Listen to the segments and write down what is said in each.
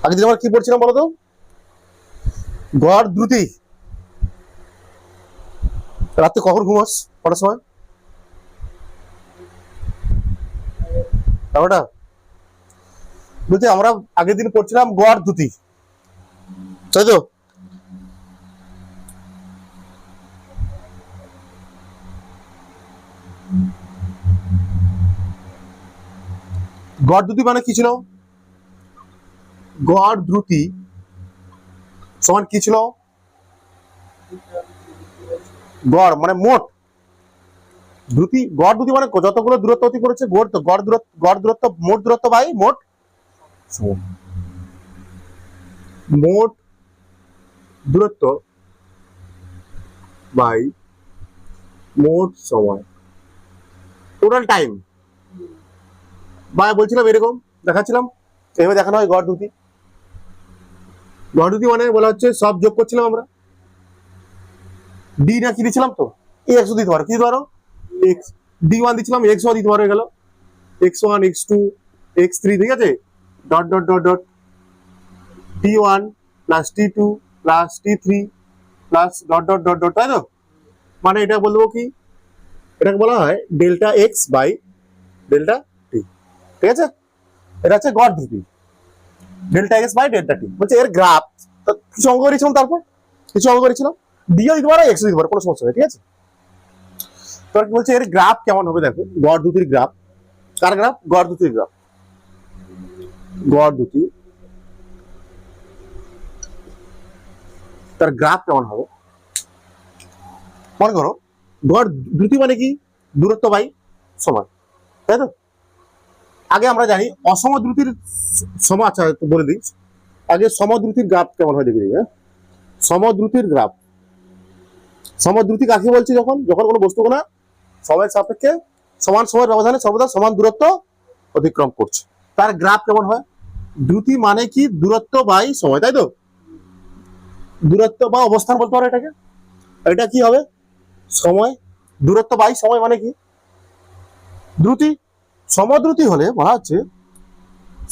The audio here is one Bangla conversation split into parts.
আগের দিন আমরা কি পড়ছিলাম বলো তো? গড় দ্রুতি। রাতে কখন ঘুমাস? কটার সময়? 11টা। বলছি আমরা আগের দিন পড়ছিলাম গড় দ্রুতি, তাই তো? গড় দ্রুতি মানে কি ছিল? গড় দ্রুতি সমান কি ছিল? গড় মানে মোট দ্রুতি। গড় দ্রুতি মানে যতগুলো দূরত্ব অতি করেছে গড় দূরত্ব মোট দূরত্ব বাই মোট সময়। মোট দূরত্ব বাই মোট সময়, টোটাল টাইম। বা বলছিলাম এরকম দেখাচ্ছিলাম, এভাবে দেখানো হয় গড় দ্রুতি। গড় দ্রুতি মানে বলা হচ্ছে সব যোগ করছিলাম আমরা, ডি না কি দিচ্ছিলাম তো, এই একশো দিতে পারো, কি দিতে পারো, এক্স ডি ওয়ান দিচ্ছিলাম, এক্স ওয়ান দিতে পারো, হয়ে গেল x one, x two, x three, ঠিক আছে, dot dot dot dot t one plus t two plus t three plus dot dot dot dot, তাই তো? মানে এটা বলবো কি, এটাকে বলা হয় delta x by delta t, ঠিক আছে? এটা হচ্ছে গড় দ্রুতি, delta x by delta t. বলছে এর গ্রাফ, কিছু অঙ্ক করেছিলাম, তারপর কিছু অঙ্ক করেছিলাম, ডিও দিতে পারো, এক্স দিতে পারো, কোনো সমস্যা নেই, ঠিক আছে? তোর কি বলছে এর গ্রাফ কেমন হবে? দেখো গড় দ্রুতির গ্রাফ। কার গ্রাফ? গড় দ্রুতির গ্রাফ। গড় দ্রুতি তার গ্রাফ কেমন হবে? মনে করো গড় দ্রুতি মানে কি? দূরত্ব বাই সময়, তাই তো? আগে আমরা জানি অসম দ্রুতির সময়, আচ্ছা বলে দিই আগে সমদ্রুতির গ্রাফ কেমন হয় দেখে দিই। হ্যাঁ, সমদ্রুতির গ্রাফ। সমদ্রুতি কাকে বলছি? যখন যখন কোনো বস্তু কোনা সময়ের সাপেক্ষে সমান সময়ের ব্যবধানে সর্বদা সমান দূরত্ব অতিক্রম করছে, তার গ্রাফ কেমন হয়? দ্রুতি মানে কি? দূরত্ব বাই সময়, তাই তো? দূরত্ব বা অবস্থান বলতে পারো এটাকে। এটা কি হবে? সময়। দূরত্ব বাই সময় মানে কি? দ্রুতি। সমদ্রুতি হলে বলা হচ্ছে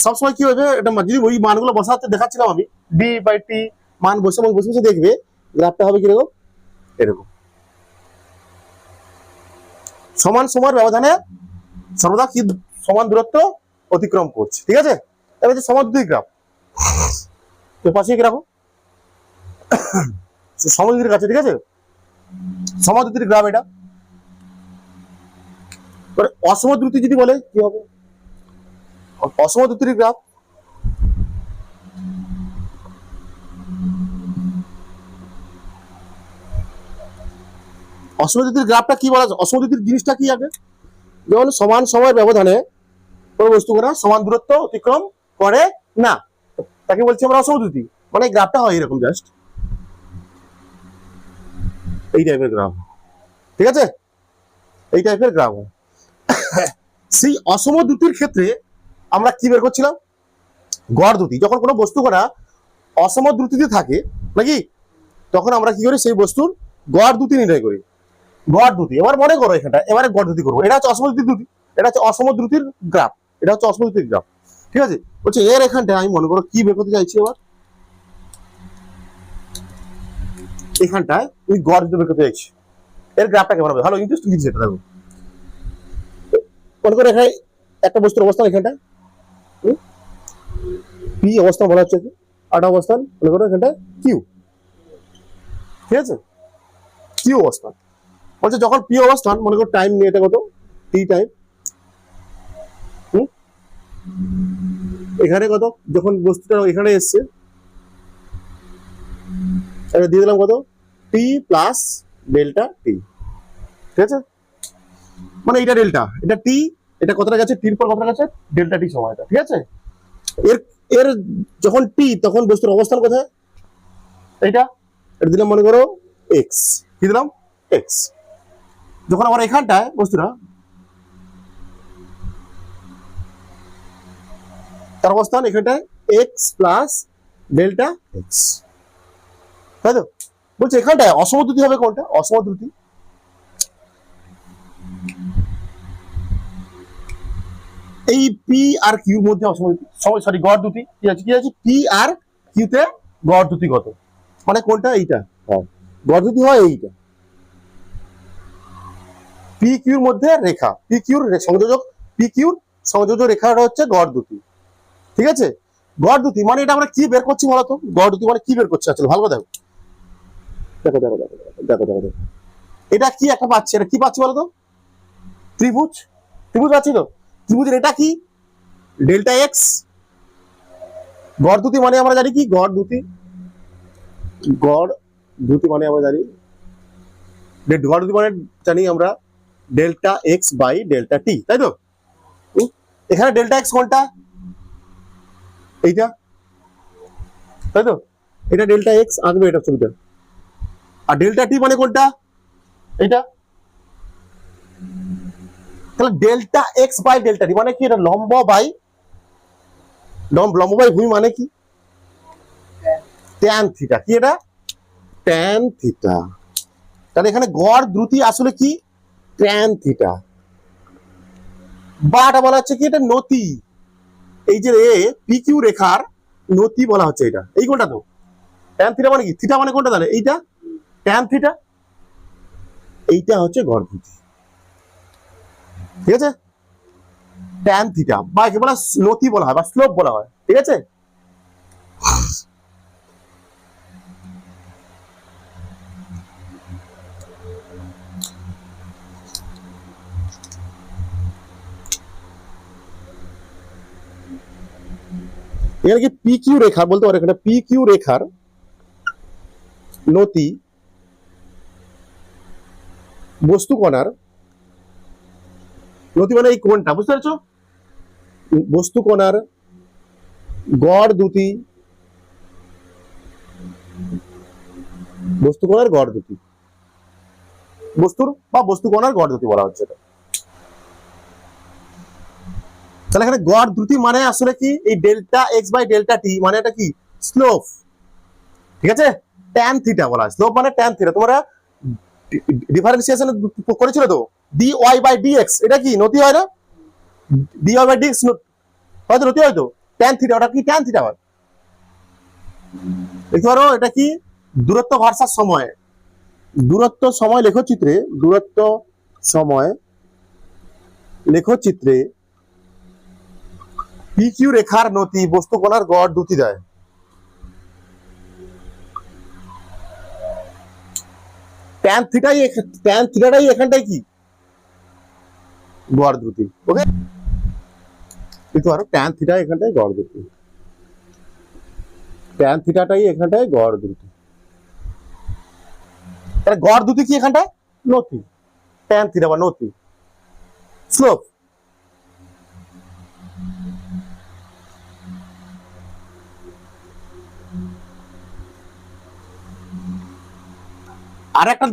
সবসময় কি হবে, এটা যদি ওই মানগুলো বসাতে দেখাচ্ছিলাম আমি, ডি বাই টি মান বসে বসে বসে দেখবে গ্রাফটা হবে কিরকম, এরকম। সমান সময়ের ব্যবধানে সর্বদা কি সমান দূরত্ব অতিক্রম করছে, ঠিক আছে? এবার যে সমদ্রুতি গ্রাফ, তো পাশে কি রাখো সমদ্রুতির কাছে, ঠিক আছে? সমদ্রুতির গ্রাফ এটা। অসমদ্রুতি যদি বলে কি হবে? অসমদ্রুতির গ্রাফ, অসমদ্রুতির গ্রাফটা কি বলা যায়? অসমদ্রুতির জিনিসটা কি আগে? যেমন সমান সময়ের ব্যবধানে কোনো বস্তু করা সমান দূরত্ব অতিক্রম করে না, তাকে বলছি আমরা অসমদ্রুতি। মানে গ্রাফটা হয় এরকম, জাস্ট এই টাইপের গ্রাফ, ঠিক আছে? এই টাইপের গ্রাফ। সেই অসমদ্রুতির ক্ষেত্রে আমরা কি বের করছিলাম? গড় দ্রুতি। যখন কোনো বস্তু করা অসমদ্রুতিতে থাকে নাকি, তখন আমরা কি করি? সেই বস্তুর গড় দ্রুতি নির্ণয় করি। গড় দ্রুতি, এবার মনে করো এখানটা, এবারে গড় দ্রুতি করবো। এটা হচ্ছে অসমদ্রুতির দ্রুতি, এটা হচ্ছে অসমদ্রুতির গ্রাফ, এটা হচ্ছে অসমদ্রুতির গ্রাফ, ঠিক আছে? বলছে এর এখানটা আমি মনে করো কি বের করতে চাইছি, এবার এখানটায় ওই গড় দ্রুতি বের করতে চাইছি। এর গ্রাফটা কেমন হবে? ভালো ইন্টারেস্টিং জিনিস এটা। দেখো মনে করো এখানে একটা বস্তুর অবস্থান, এখানটা পি অবস্থান বলা হচ্ছে কি, আর অবস্থান মনে করো এখানটা কিউ, ঠিক আছে? কিউ অবস্থান বলছে যখন পি অবস্থান, মনে করো টাইম নিয়ে, এটা কত টি টাইম, এখানে কত, যখন বস্তুটা এখানে এসছে এটা দিয়ে দিলাম কত, টি প্লাস ডেল্টা টি, ঠিক আছে? মানে এটা ডেল্টা, এটা টি, এটা কতটা গেছে, টির পর কতটা গেছে, ডেল্টা টি সময়টা, ঠিক আছে? এর এর যখন টি, তখন বস্তুর অবস্থান কোথায়? এইটা, এটা দিলাম মনে করো এক্স, কি দিলাম, এক্স। যখন আমার এখানটায় বস্তুটা, তার অবস্থান এখানটায় এক্স প্লাস ডেল্টা এক্স, তাই তো? বলছে এখানটায় অসমদ্রুতি হবে কোনটা? অসমদ্রুতি এই পি আর কিউ মধ্যে সরি গড় দ্রুতি কি আছে পি আর কিউতে গড় দ্রুতি কত, মানে কোনটা এইটা গড় দ্রুতি হয় এইটা, পি কিউর মধ্যে রেখা, পি কিউর সংযোজক রেখাটা হচ্ছে গড় দ্রুতি। ঠিক আছে, গড় দ্রুতি মানে এটা আমরা কি বের করছি বলতো, গড় দ্রুতি মানে কি বের করছি আসলে ভালো দেখো দেখো দেখো দেখো দেখো দেখো দেখো এটা কি একটা পাচ্ছি, এটা কি পাচ্ছি বলতো, ত্রিভুজ, ত্রিভুজ পাচ্ছি তো, ত্রিভুজের এটা কি ডেল্টা এক্স, গড় দ্রুতি মানে আমরা জানি কি গড় দ্রুতি, গড় দ্রুতি মানে আমরা জানি গড় দ্রুতি মানে জানি আমরা ডেল্টা এক্স বাই ডেল্টা টি, তাই তো। এখানে ডেল্টা এক্স কোনটা, এইটা, তাই তো, এটা ডেল্টা এক্স আঁকবে এটা ছবিটা, আর ডেল্টা টি মানে কোনটা, এইটা। তাহলে ডেল্টা এক্স বাই ডেল্টা টি মানে কি, এটা লম্ব বাই ভূমি মানে কি ট্যান থিটা, কি এটা ট্যান থিটা। তাহলে এখানে গড় দ্রুতি আসলে কি ট্যান থিটা, বা এটা বলা হচ্ছে কি এটা নতি, এই যে পি কিউ রেখার নতি বলা হচ্ছে এটা, এই কোনটা তো ট্যান থিটা মানে কি, থিটা মানে কোনটা তাহলে এইটা ট্যান থিটা, এইটা হচ্ছে গড় দ্রুতি। ঠিক আছে, ট্যান থিটা বা একে বলা নতি বলা হয় বা স্লোপ বলা হয়। ঠিক আছে, এখানে কি পি কিউ রেখা বলতে পারো, এখানে পি কিউ রেখার নতি বস্তু কণার নতি মানে এই কোণটা বুঝতে পারছো, বস্তু কণার গড় দ্রুতি, বস্তু কণার গড় দ্রুতি, বস্তুর বা বস্তু কণার গড় দ্রুতি বলা হচ্ছে এটা। তাহলে এখানে গড় দ্রুতি মানে আসলে কি এই ডেল্টা এক্স বাই ডেল্টা টি মানে এটা কি স্লোপ। ঠিক আছে, ট্যান থিটা বলা হয়, স্লোপ মানে ট্যান থিটা, তোমরা ডিফারেন্সিয়েশন করেছিল তো, d y by d x এটা কি নতি হয় না, d y by d x হয়তো নতি হয়তো, ট্যান থিটা ওটা কি ট্যান থিটা হয়। দেখতে পারো এটা কি দূরত্ব ভার্সাস সময়, দূরত্ব সময় লেখচিত্রে, দূরত্ব সময় লেখচিত্রে পি কিউ রেখার নতি বস্তু কণার গড় দ্রুতি দেয়। ট্যান থিটাটাই এখানটাই কি গড় দ্রুতি। ওকে, দেখতে পারো ট্যান থিটা এখানটাই গড় দ্রুতি, ট্যান থিটাটাই এখানটায় গড় দ্রুতি। তাহলে গড় দ্রুতি কি এখানটায় নতি, ট্যান থিটা বা নতি স্লোপ। আর একটা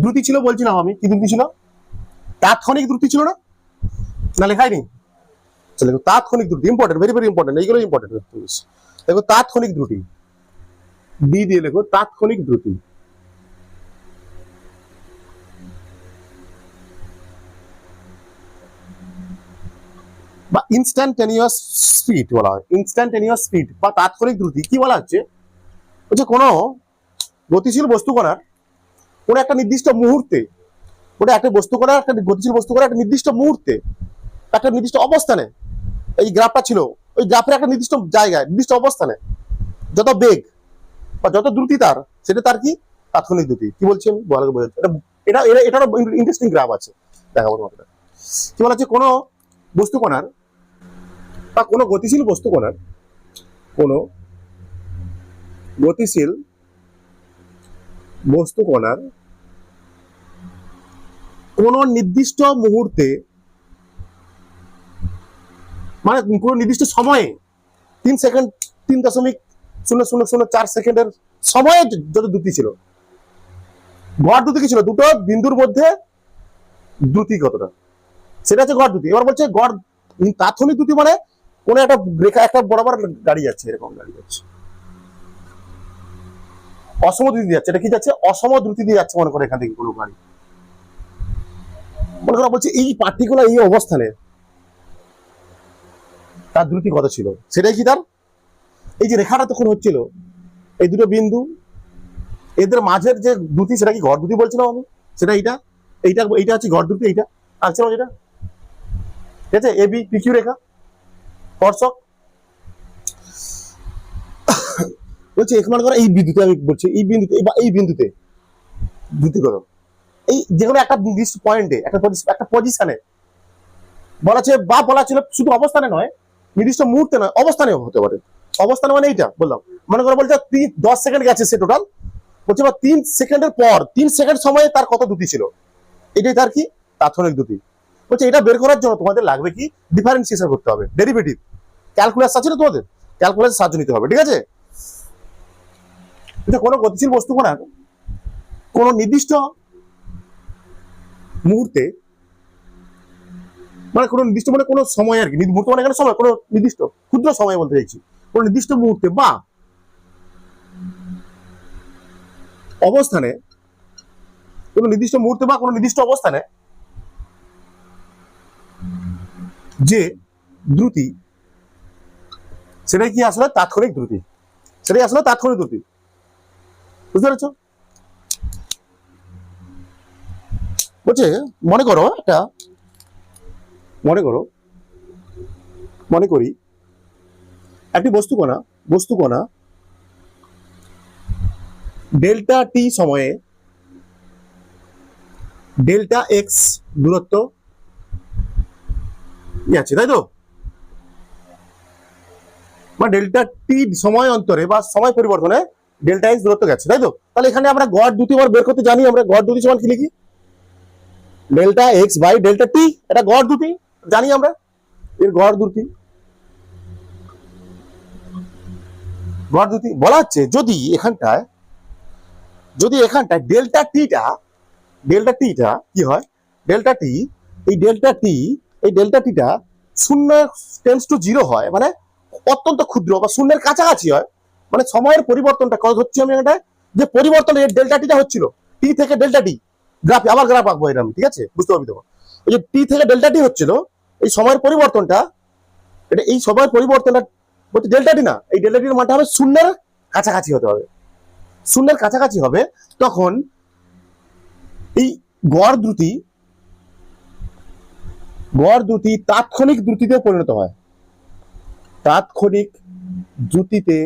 দ্রুতি ছিল বলছিলাম আমি, কি দ্রুতি ছিল, তাৎক্ষণিক দ্রুতি ছিল না, না লেখাই নেই, দেখো তাৎক্ষণিক দ্রুতি ইম্পর্টেন্ট, ভেরি ভেরি ইম্পর্টেন্ট, এইগুলো ইম্পর্টেন্ট। দেখো তাৎক্ষণিক দ্রুতি, ডি দিয়ে লেখো তাৎক্ষণিক দ্রুতি। বা ইনস্ট্যান্টেনিয়াস স্পিড বলা হয়, ইনস্ট্যান্টেনিয়াস স্পিড বা তাৎক্ষণিক দ্রুতি কি বলা হচ্ছে, হচ্ছে কোনো গতিশীল বস্তু কণার কোনো একটা নির্দিষ্ট মুহূর্তে, ওটা একটা বস্তু কণার একটা গতিশীল বস্তু কণার একটা নির্দিষ্ট মুহূর্তে একটা নির্দিষ্ট অবস্থানে, এই গ্রাফটা ছিল ওই গ্রাফের একটা নির্দিষ্ট জায়গায় নির্দিষ্ট অবস্থানে যত বেগ বা যত দ্রুতি তার, সেটা তার কি তাৎক্ষণিক দ্রুতি। কি বলছি আমি ভালো করে বোঝাচ্ছি, এটা এটা এটারও ইন্টারেস্টিং গ্রাফ আছে, দেখাবো তোমাকে। কি বলা হচ্ছে কোনো বস্তু কণার বা কোনো গতিশীল বস্তু কণার, কোনো গতিশীল বস্তু কণার কোন নির্দিষ্ট মুহূর্তে মানে কোন নির্দিষ্ট সময়ে 3 সেকেন্ড 3.0004 সেকেন্ডের সময়ে যত দ্রুতি ছিল, গড় দ্রুতি কি ছিল, দুটো বিন্দুর মধ্যে দ্রুতি কতটা, সেটা হচ্ছে গড় দ্রুতি। এবার বলছে গড় তাৎক্ষণিক দ্রুতি মানে কোন একটা রেখা একটা বরাবর গাড়ি যাচ্ছে, এরকম গাড়ি যাচ্ছে, অসম দ্রুতি যাচ্ছে, এটা কি যাচ্ছে অসম দ্রুতি দিয়ে যাচ্ছে, মনে করে এখান থেকে কোনো গাড়ি, মনে করা বলছে এই পার্টিকুলার এই অবস্থানে তার দ্রুতি কত ছিল, সেটাই কি তার এই যে রেখাটা তখন হচ্ছিল, এই দুটো বিন্দু এদের মাঝের যে দ্রুতি সেটা কি গড় দ্রুতি বলছিলাম আমি, সেটা এইটা এইটা এইটা হচ্ছে গড় দ্রুতি, এইটা আঁকছিলাম যেটা, ঠিক আছে, এবি পিকিউ রেখা স্পর্শক। বলছে এখানে করে এই বিন্দুতে, আমি বলছি এই বিন্দুতে, এই বিন্দুতে দ্রুতি কত, এই যেকোনো একটা নির্দিষ্ট পয়েন্টে একটা পজিশনে বলা আছে, বা বলা ছিল শুধু অবস্থানে নয়, নির্দিষ্ট মুহূর্তে নয়, অবস্থানেও হতে পারে। অবস্থানে মানে এইটা বললাম, মনে করে বলছে 10 সেকেন্ড গেছে সে টোটাল, বলছে বা 3 সেকেন্ডের পর 3 সেকেন্ড সময়ে তার কত দ্রুতি ছিল, এটাই তার কি তাৎক্ষণিক দ্রুতি। বলছে এটা বের করার জন্য তোমাদের লাগবে কি ডিফারেন্সিয়েশন করতে হবে, ডেরিভেটিভ, ক্যালকুলাস আছে না তোমাদের, ক্যালকুলাসের সাহায্য নিতে হবে, ঠিক আছে। এটা কোনো গতিশীল বস্তু কোনো নির্দিষ্ট মুহূর্তে, মানে কোনো নির্দিষ্ট মানে কোনো সময় আর কি, মুহূর্ত মানে এখানে সময়, কোনো নির্দিষ্ট ক্ষুদ্র সময় বলতে চাইছি, কোনো নির্দিষ্ট মুহূর্তে বা অবস্থানে, কোনো নির্দিষ্ট মুহূর্তে বা কোনো নির্দিষ্ট অবস্থানে যে দ্রুতি, সেটাই কি আসলে তাৎক্ষণিক দ্রুতি, সেটাই আসলে তাৎক্ষণিক দ্রুতি, বুঝতে পেরেছ। বলছে মনে করো একটা, মনে করি একটি বস্তুকণা ডেল্টা টি সময়ে ডেল্টা এক্স দূরত্ব আছে, তাই তো, মানে ডেল্টা টি সময় অন্তরে বা সময় পরিবর্তনে ডেল্টা এক্স দূরত্ব গেছে, তাই তো। তাহলে এখানে আমরা গড় দ্রুতি বের করতে জানি, আমরা গড় দ্রুতি সমান কি লিখি, delta x by delta t, এটা গড় দ্রুতি জানি আমরা, এর গড় দ্রুতি বলা হচ্ছে যদি এখানটায় ডেল্টা টিটা কি হয়, ডেল্টা টিটা 0 হয়, মানে অত্যন্ত ক্ষুদ্র বা শূন্যের কাছাকাছি হয়, মানে সময়ের পরিবর্তনটা কত হচ্ছে, আমি এটা যে পরিবর্তন ডেল্টা টিটা হচ্ছিল টি থেকে ডেল্টা টি, গ্রাফ আঁকবো এরকম, ঠিক আছে, বুঝতে পারবি তো। এই যে টি থেকে ডেল্টা টি হচ্ছিল, এই সময়ের পরিবর্তনটা, এটা এই সময়ের পরিবর্তনটা বলতে ডেল্টা টি না, এই ডেল্টা টির মানটা হবে শূন্যের কাছাকাছি হতে হবে, শূন্যের কাছাকাছি হবে, তখন এই গড় দ্রুতি তাৎক্ষণিক দ্রুতিতে পরিণত হয়, তাৎক্ষণিক দ্রুতিতে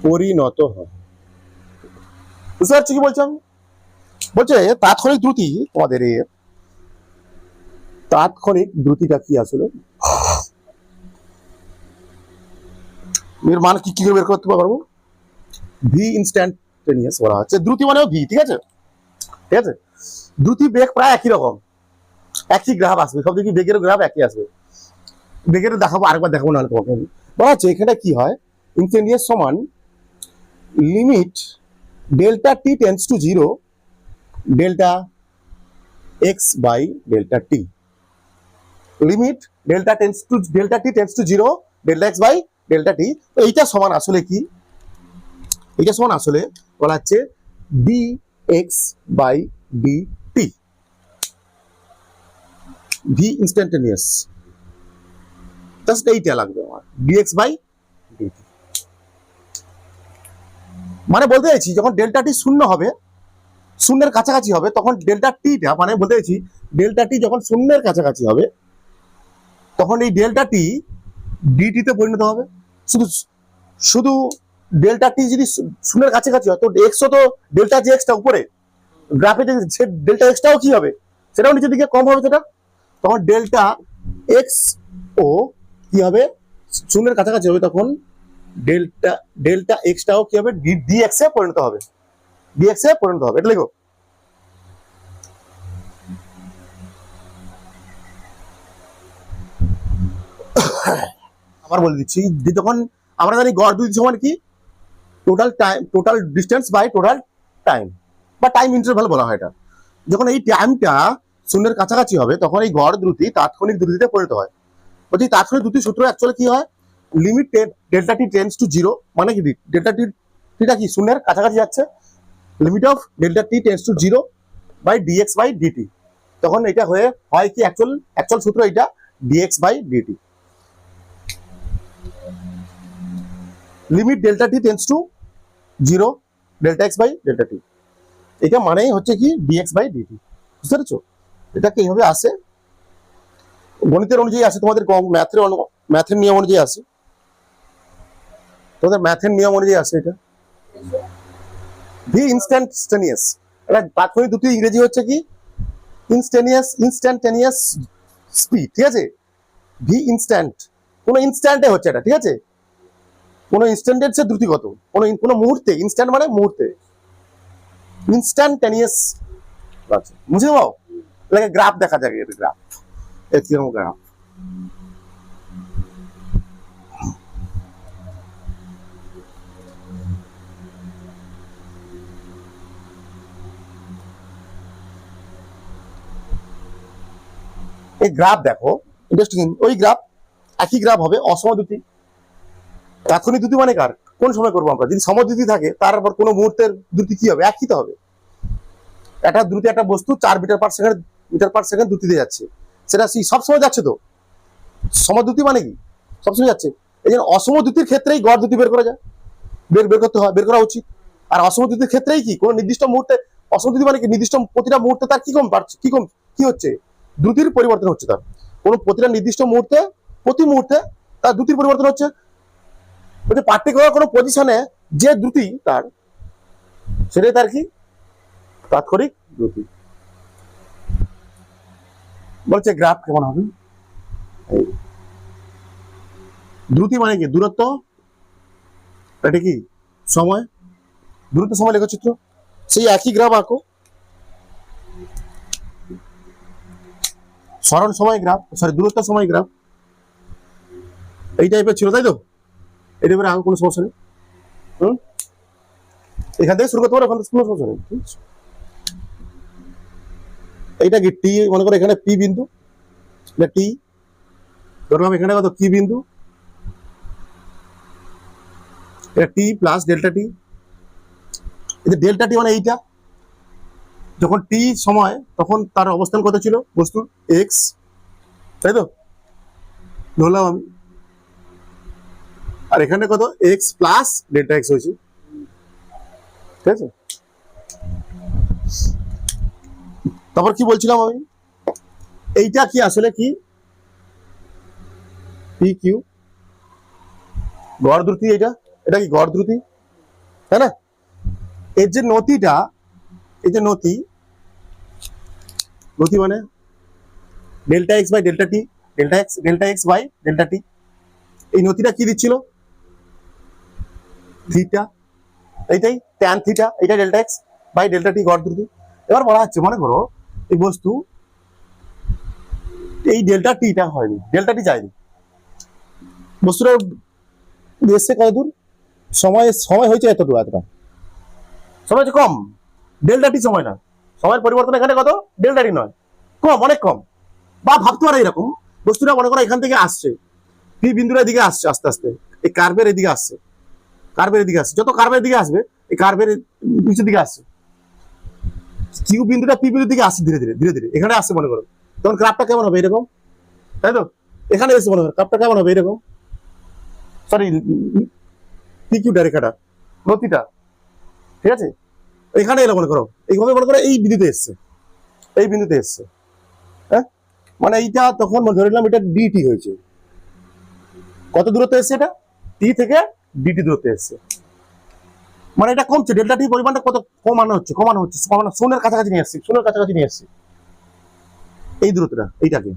পরিণত হয়, বুঝতে পারছি কি বলছি আমি। বলছে তাৎক্ষণিক দ্রুতি, তোমাদের তাৎক্ষণিক দ্রুতিটা কি আসলে, এর মান কি বের করতে পারবো, ভি ইনস্ট্যান্টেনিয়াস বলা হচ্ছে, দ্রুতি মানে ভি, ঠিক আছে, দ্রুতি বেগ প্রায় একই রকম, একই গ্রাফ আসবে, সব দিকে বেগের গ্রাফ একই আসবে, বেগের দেখাবো, আরেকবার দেখাবো নাহলে তোমাকে বলা হচ্ছে। এখানে কি হয়, ইনস্ট্যান্টেনিয়াস সমান limit delta t tends to 0 delta x by delta t, limit delta t tends to 0 delta x by delta t. এইটা সমান আসলে কি, এটা সমান আসলে বলা হচ্ছে d x by D t, v instantaneous, just এইটা লাগবে আমার, ডিএক্স বাই ডিটি। মানে বলতে চাইছি যখন ডেল্টা টি শূন্য হবে, শূন্যের কাছাকাছি হবে, তখন ডেল্টা টিটা, মানে বলতে চাইছি ডেল্টা টি যখন শূন্যের কাছাকাছি হবে, তখন এই ডেল্টা টি ডিটিতে পরিণত হবে। শুধু ডেল্টা টি যদি শূন্যের কাছাকাছি হয়, তো এক্সও তো ডেল্টা যে এক্সটা উপরে গ্রাফে, সে ডেল্টা এক্সটাও কি হবে, সেটাও নিচের দিকে কম হবে, সেটা তখন ডেল্টা এক্স ও কি হবে, শূন্যের কাছাকাছি হবে, তখন ডেল্টা এক্সটাও কি হবে, ডিএক্স এ পরিণত হবে, এটা লিখো। আবার বলে দিচ্ছি, যখন আমরা জানি গড় দ্রুতি সমান কি, total distance by total time, বা টাইম ইন্টারভাল বলা হয় এটা। যখন এই টাইমটা শূন্যের কাছাকাছি হবে, তখন এই গড় দ্রুতি তাৎক্ষণিক দ্রুতিতে পরিণত হয়। বলছি তাৎক্ষণিক দ্রুতির সূত্র অ্যাকচুয়ালি কি হয়, limit delta t tends to 0, মানে কি ডেল্টা টিটা কি শূন্যের কাছাকাছি যাচ্ছে, limit of delta t tends to 0 by dx by dt, তখন এটা হয় কি অ্যাকচুয়াল সূত্র এটা dx by dt. Limit delta t tends to 0 delta x by delta t, এটা মানেই হচ্ছে কি ডিএক্স বাই ডিটি। বুঝতে পেরেছো? এটা কি এইভাবে আসে, গণিতের অনুযায়ী আসে, তোমাদের ম্যাথের নিয়ম অনুযায়ী আসে, তোমাদের ম্যাথের নিয়ম অনুযায়ী আসে এটা। ভি ইনস্ট্যান্টেনিয়াস, এটা তাৎক্ষণিক দুটি ইংরেজি হচ্ছে কি ইনস্ট্যান্টেনিয়াস স্পিড, ঠিক আছে? ভি ইনস্ট্যান্ট, কোনো ইনস্ট্যান্টে হচ্ছে এটা, ঠিক আছে? কোনো ইনস্ট্যান্টের চেয়ে দ্রুতিগত, কোনো মুহূর্তে, ইনস্ট্যান্ট মানে মুহূর্তে, ইনস্ট্যান্টেনিয়াস। আচ্ছা বুঝে পাও? লাগে গ্রাফ দেখা যাবে, এর গ্রাফ, এর কিরকম গ্রাফ। এই গ্রাফ দেখো, ইন্টারেস্টিং। ওই গ্রাফ, একই গ্রাফ হবে অসম দ্রুতি। তাৎক্ষণিক দ্রুতি মানে কার, কোন সময় করবো আমরা? যদি সমদ্রুতি থাকে তারপর কোনো মুহূর্তের দ্রুতি কি হবে? একই তো হবে। একটা দ্রুতি, একটা বস্তু 4 মিটার পার সেকেন্ড দ্রুতিতে যাচ্ছে, সেটা সবসময় যাচ্ছে তো। সমদ্রুতি মানে কি সবসময় যাচ্ছে। এই জন্য অসম দ্রুতির ক্ষেত্রেই গড় দ্রুতি বের করা যায়, বের করতে হয়, বের করা উচিত। আর অসম দ্রুতির ক্ষেত্রেই কি কোনো নির্দিষ্ট মুহূর্তে, অসম দ্রুতি মানে কি নির্দিষ্ট প্রতিটা মুহূর্তে তার কি হচ্ছে, দ্রুতির পরিবর্তন হচ্ছে। তার কোনো প্রতিটা নির্দিষ্ট মুহূর্তে, প্রতি মুহূর্তে তার দ্রুতির পরিবর্তন হচ্ছে। পার্টিকুলার কোনো পজিশনে যে দ্রুতি তার, সেটাই তার কি তাৎক্ষণিক দ্রুতি। বলছে গ্রাফ কেমন হবে? দ্রুতি মানে কি দূরত্ব, এটা কি সময়, দূরত্ব সময় লেখচিত্র, সেই একই গ্রাফ আঁকো। সরণ সময় গ্রাফ, সরি দূরত্ব সময় গ্রাফ, এই টাইপের ছিল, তাই তো? এই টাইপের আঁকো, কোনো সমস্যা নেই। এখান থেকে শুরু করতে পারো, ওখান থেকে কোনো সমস্যা নেই। এইটা কি টি, মনে করো এখানে পি বিন্দু, এটা টি, ধরলাম এখানে কত কি বিন্দু, এটা টি প্লাস ডেল্টা টি। এই যে ডেল্টা টি মানে এইটা, যখন টি সময় তখন তার অবস্থান কত ছিল বস্তুর, এক্স, তাই তো? ধরলাম আমি। আর এখানে কত, এক্স প্লাস ডেল্টা এক্স হয়েছে, ঠিক আছে? তারপর কি বলছিলাম আমি, এইটা কি আসলে কি পি কিউ, গড় দ্রুতি। এটা কি গড় দ্রুতি, তাই না? এর যে নতিটা, এই যে নতি মানে delta x by delta t, delta x by delta t. এই নতিটা কি দিচ্ছিল, থিটা, এইটাই ট্যান থিটা, এটা delta x by delta t গড় দ্রুতি। এবার বলা হচ্ছে, মনে করো এই বস্তু, এই ডেল্টা টিটা হয়নি, ডেল্টা টি যায়নি, বস্তুটা এসছে কত দূর, সময় হয়েছে এতটুকু, সময় হচ্ছে কম, ডেল্টা টি সময় না, সময়ের পরিবর্তন এখানে কত, ডেল্টা টি নয়, কম, অনেক কম। বা ভাবতে পারে এরকম, বস্তুটা মনে করো এখান থেকে আসছে, পি বিন্দুর দিকে আসছে, আস্তে আস্তে এই কার্ভের এদিকে আসছে, যত কার্ভের দিকে আসবে, এই কার্ভের নিচের দিকে আসছে, কিউ বিন্দুটা পি বিন্দুর দিকে আসছে, ধীরে ধীরে এখানে আসছে মনে করো, তখন গ্রাফটা কেমন হবে, এরকম, তাই তো? এখানে এসে মনে করো গ্রাফটা কেমন হবে, এরকম, সরি পি কিউটা রেখাটা, নতিটা, ঠিক আছে? এখানে এলো মনে করো, এইভাবে মনে করো এই বিন্দুতে এসছে, হ্যাঁ, মানে এইটা তখন ধরে নিলাম এটা ডিটি হয়েছে, কত দূরত্ব এসছে, এটা টি থেকে ডিটি দূরত্ব এসছে, মানে এটা কমছে, ডেল্টা টি পরিমাণটা কত কমানো হচ্ছে, শূন্যের কাছাকাছি নিয়ে আসছে, এই দূরত্বটা, এইটাকে।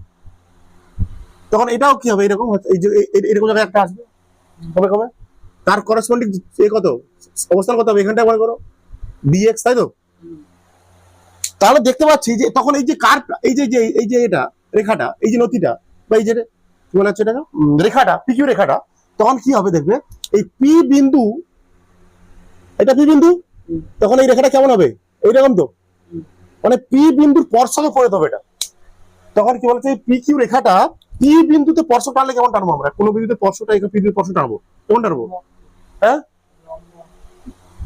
তখন এটাও কি হবে, এরকম এই যে এরকম জায়গায় একটা আসবে, কবে তার করসপন্ডিং কত অবস্থান কত হবে, এখানটা মনে করো ডিএক্স, তাই তো? তাহলে দেখতে পাচ্ছি যে তখন এই যে কার্ভটা, এই যে এটা রেখাটা, এই যে নতিটা, বা এই যে কি বলা হচ্ছে, এটা রেখাটা, পিকিউ রেখাটা, তখন কি হবে দেখবে, এই পি বিন্দু, এটা পি বিন্দু, তখন এই রেখাটা কেমন হবে, এইরকম তো, মানে পি বিন্দুর স্পর্শকে পরিণত হবে এটা। তখন কি বলছে, পি কিউ রেখাটা পি বিন্দুতে স্পর্শ টানলে কেমন টানবো আমরা, কোন বিন্দুতে স্পর্শটা, এখানে পি বিন্দুতে স্পর্শ টানবো, কেমন টানবো, হ্যাঁ,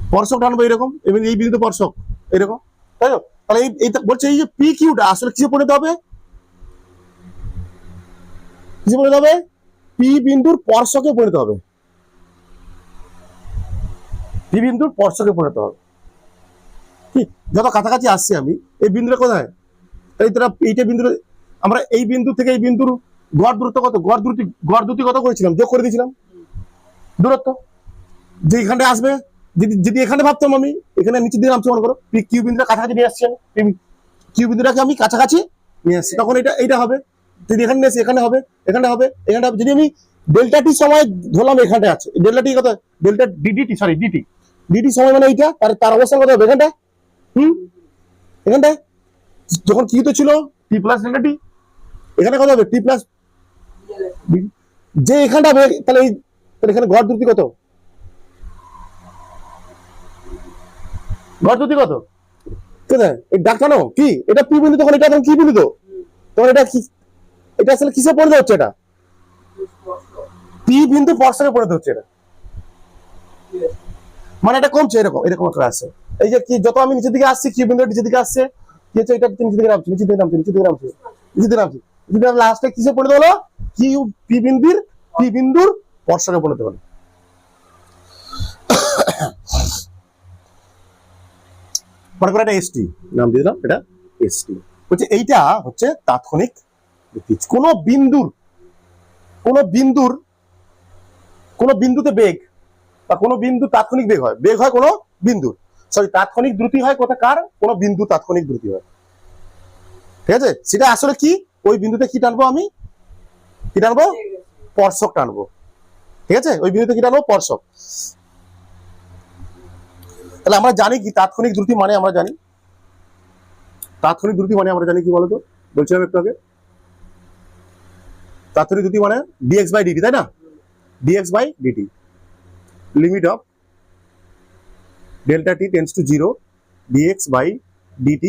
স্পর্শক টানবো এরকম, এবং এই বিন্দুতে স্পর্শক এরকম, তাই তো? তাহলে এই বলছে এই যে পি কিউটা আসলে কিসে পরিণত হবে, পি বিন্দুর স্পর্শকে পরিণত হবে, পি বিন্দুর স্পর্শকে পরিণত হবে। কি যত কাছাকাছি আসছি আমি, এই বিন্দুটা কোথায়, তাই তোরা এইটা বিন্দু, আমরা এই বিন্দু থেকে এই বিন্দুর গড় দূরত্ব কত, গড় দ্রুতি কত করেছিলাম, যোগ করে দিয়েছিলাম দূরত্ব। যে এখানে আসবে, যদি এখানে ভাবতাম আমি, এখানে নিচে দিয়ে নামছি মনে করো, কিউ বিন্দুটা কাছাকাছি নিয়ে আসছি আমি, কিউ বিন্দুটাকে আমি কাছাকাছি নিয়ে আসছি, তখন এইটা হবে। যদি এখানে নিয়ে আসি, এখানে হবে, এখানে হবে, এখানে হবে। যদি আমি ডেল্টা টি সময় ধরলাম এখানটা আছে, ডেল্টা টি কত, ডেল্টা ডিডি সরি ডিটি সময় মানে এইটা, তার অবস্থান কত হবে এখানটা, এখানটায় যখন কিউতে ছিল টি প্লাস ডেল্টা টি, এখানে কত হবে টি প্লাস, যে এখানটা হবে, তাহলে এখানে গড় দ্রুতি কত, গড় দ্রুতি কত কোথায়, এই ডাকটানো কি, এটা পি বিন্দু, তখন এটা কি বিন্দু, তো তখন এটা কি, এটা আসলে কিসে পরিণত হচ্ছে, এটা পি বিন্দু স্পর্শকে পরিণত হচ্ছে, এটা মানে এটা কমছে, এরকম একটা আছে। এই যে কি যত আমি নিচের দিকে আসছি, কিউ বিন্দু নিচের দিকে আসছে, কি হচ্ছে, এটা নিচের দিকে নামছে, নিচের দিকে নামছে, নিচের দিকে নামছে, নিচের দিকে নামছে, লাস্টে কিসে পরিণত হলো, কিউ পি বিন্দুর স্পর্শকে পরিণত হলো। মনে করো এটা এসটি নাম দিয়ে দিলাম, এটা এসটি হচ্ছে, এইটা হচ্ছে তাৎক্ষণিক গতি। কোন বিন্দুতে বেগ বা কোনো বিন্দু তাৎক্ষণিক বেগ হয় কোনো বিন্দুর, সরি তাৎক্ষণিক দ্রুতি হয় কোথাকার, কোনো বিন্দু তাৎক্ষণিক দ্রুতি হয়, ঠিক আছে। সেটা আসলে কি, ওই বিন্দুতে কি টানবো আমি, কি টানবো, স্পর্শক টানবো, ঠিক আছে, ওই বিন্দুতে কি টানবো, স্পর্শক। তাহলে আমরা জানি কি তাৎক্ষণিক দ্রুতি মানে, আমরা জানি তাৎক্ষণিক দ্রুতি মানে, আমরা জানি কি বলতো, বলছিলাম একটু আগে, তাৎক্ষণিক দ্রুতি মানে dx বাই dt, তাই না, dx by dt, limit of delta t tends to 0, dx by dt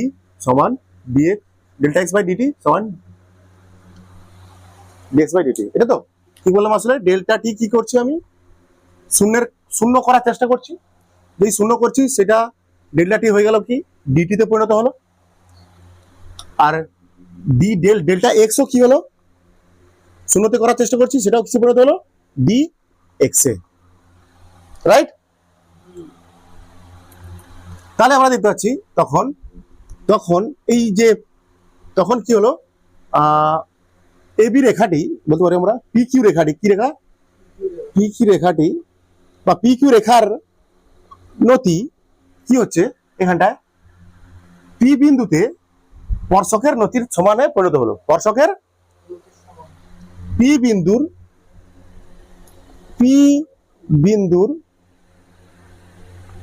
সমান dx, delta x by dt সমান dx বাই dt। এটা তো কি বললাম, আসলে ডেল্টা টি কি করছি আমি, শূন্য করার চেষ্টা করছি, যেই শূন্য করছি সেটা ডেল্টা টি হয়ে গেল কি dt তে পরিণত হলো, আর ডেল্টা এক্স ও কি হলো, শূন্যতে করার চেষ্টা করছি, সেটাও কিছু পরিণত হলো ডি এক্স এ, রাইট। তাহলে আমরা দেখতে পাচ্ছি তখন এই যে, তখন কি হলো, এবি রেখাটি বলতে পারি আমরা, পি কিউ রেখাটি, কি রেখা, পি কিউ রেখাটি বা পি কিউ রেখার নতি কি হচ্ছে, এখানটায় পি বিন্দুতে স্পর্শকের নতির সমানে পরিণত হলো, স্পর্শকের পি বিন্দুর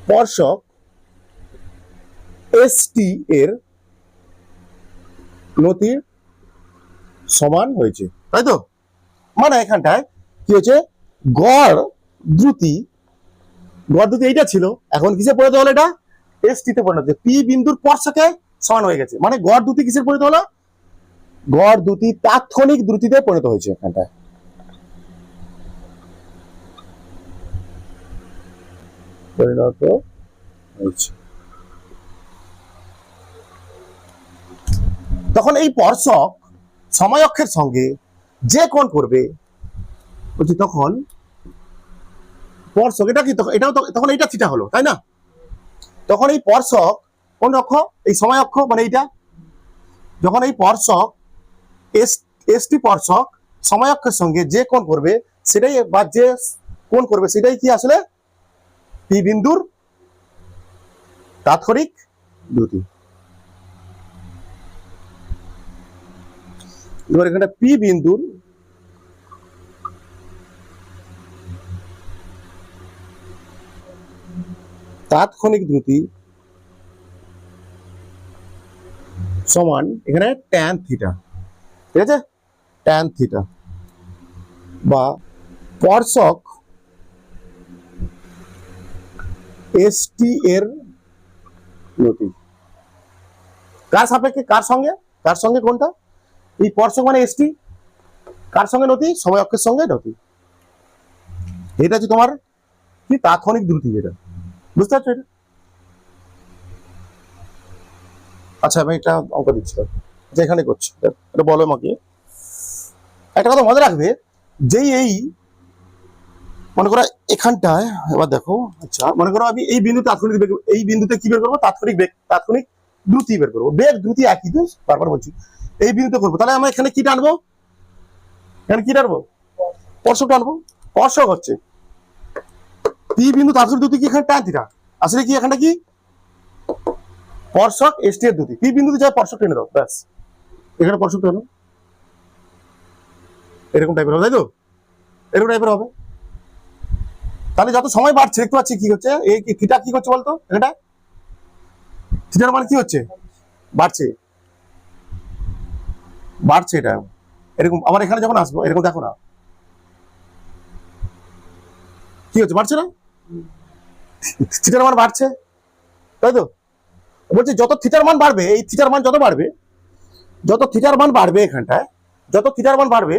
স্পর্শক এসটি এর নতির সমান হয়েছে, তাই তো। মানে এখানটায় কি হয়েছে, গড় দ্রুতি এইটা ছিল, এখন কিসে পরিণত হলো, এটা এসটি তে পরিণত হচ্ছে, পি বিন্দুর স্পর্শকে সমান হয়ে গেছে, মানে গড় দ্রুতি কিসের পরিণত হলো, গড় দ্রুতি তাৎক্ষণিক দ্রুতিতে পরিণত হয়েছে, এখানটায় পরিণত হয়েছে। তখন এই স্পর্শক সময় অক্ষের সঙ্গে যে কোণ করবে, বলছি তখন স্পর্শক এটা কি, এটাও তখন এইটা থিটা হলো, তাই না। তখন এই স্পর্শক কোন অক্ষ, এই সময় অক্ষ মানে এইটা, যখন এই স্পর্শক এসটি স্পর্শক সময় অক্ষের সঙ্গে যে কোণ করবে, সেটাই বা যে কোণ করবে সেটাই কি আসলে পি বিন্দুর তাৎক্ষণিক দ্রুতি। এবার এখানে পি বিন্দুর তাৎক্ষণিক দ্রুতি সমান এখানে ট্যান থিটা, ঠিক আছে, ট্যান থিটা বা স্পর্শক এসটি এর নতি, কার সাপেক্ষে, কার সঙ্গে কোনটা, এই স্পর্শক মানে এসটি, কার সঙ্গে নতি, সময় অক্ষের সঙ্গে নতি, এটা হচ্ছে তোমার কি তাৎক্ষণিক দ্রুতি, যেটা বুঝতে পারছো এটা। আচ্ছা আমি এটা অঙ্ক দিচ্ছি, যেখানে করছি এটা বলো আমাকে, একটা কথা মনে রাখবে, যেই মনে করো এখানটায় এবার দেখো, আচ্ছা মনে করো আমি এই বিন্দুতে তাৎক্ষণিক বেগ, এই বিন্দুতে কি বের করবো, তাৎক্ষণিক বেগ, তাৎক্ষণিক দ্রুতি বের করবো। বেগ দ্রুতি একই তো, বারবার বলছি এই বিন্দুতে করবো। তাহলে আমরা এখানে কি টানবো, এখানে কি টানবো, স্পর্শক টানবো। স্পর্শক হচ্ছে পি বিন্দু তাৎক্ষণিক দ্রুতি কি এখানে টান থিটা, আসলে কি এখানটা কি স্পর্শক এসটি এর দ্রুতি, পি বিন্দুতে যায় স্পর্শক টেনে দাও, ব্যাস এখানে স্পর্শক টানো, এরকম টাইপের হবে, তাই তো এরকম টাইপের হবে। তাহলে যত সময় বাড়ছে দেখতে পাচ্ছি কি হচ্ছে, এই থিটা কি করছে বলতো, এটা থিটার মানে কি হচ্ছে, বাড়ছে, বাড়ছে এটা এরকম। আবার এখানে যখন আসবো এরকম দেখো না কি হচ্ছে, বাড়ছে না, থিটার মান বাড়ছে, তাই তো। বলছি যত থিটার মান বাড়বে, এই থিটার মান যত বাড়বে, যত থিটার মান বাড়বে এখানটায়, যত থিটার মান বাড়বে,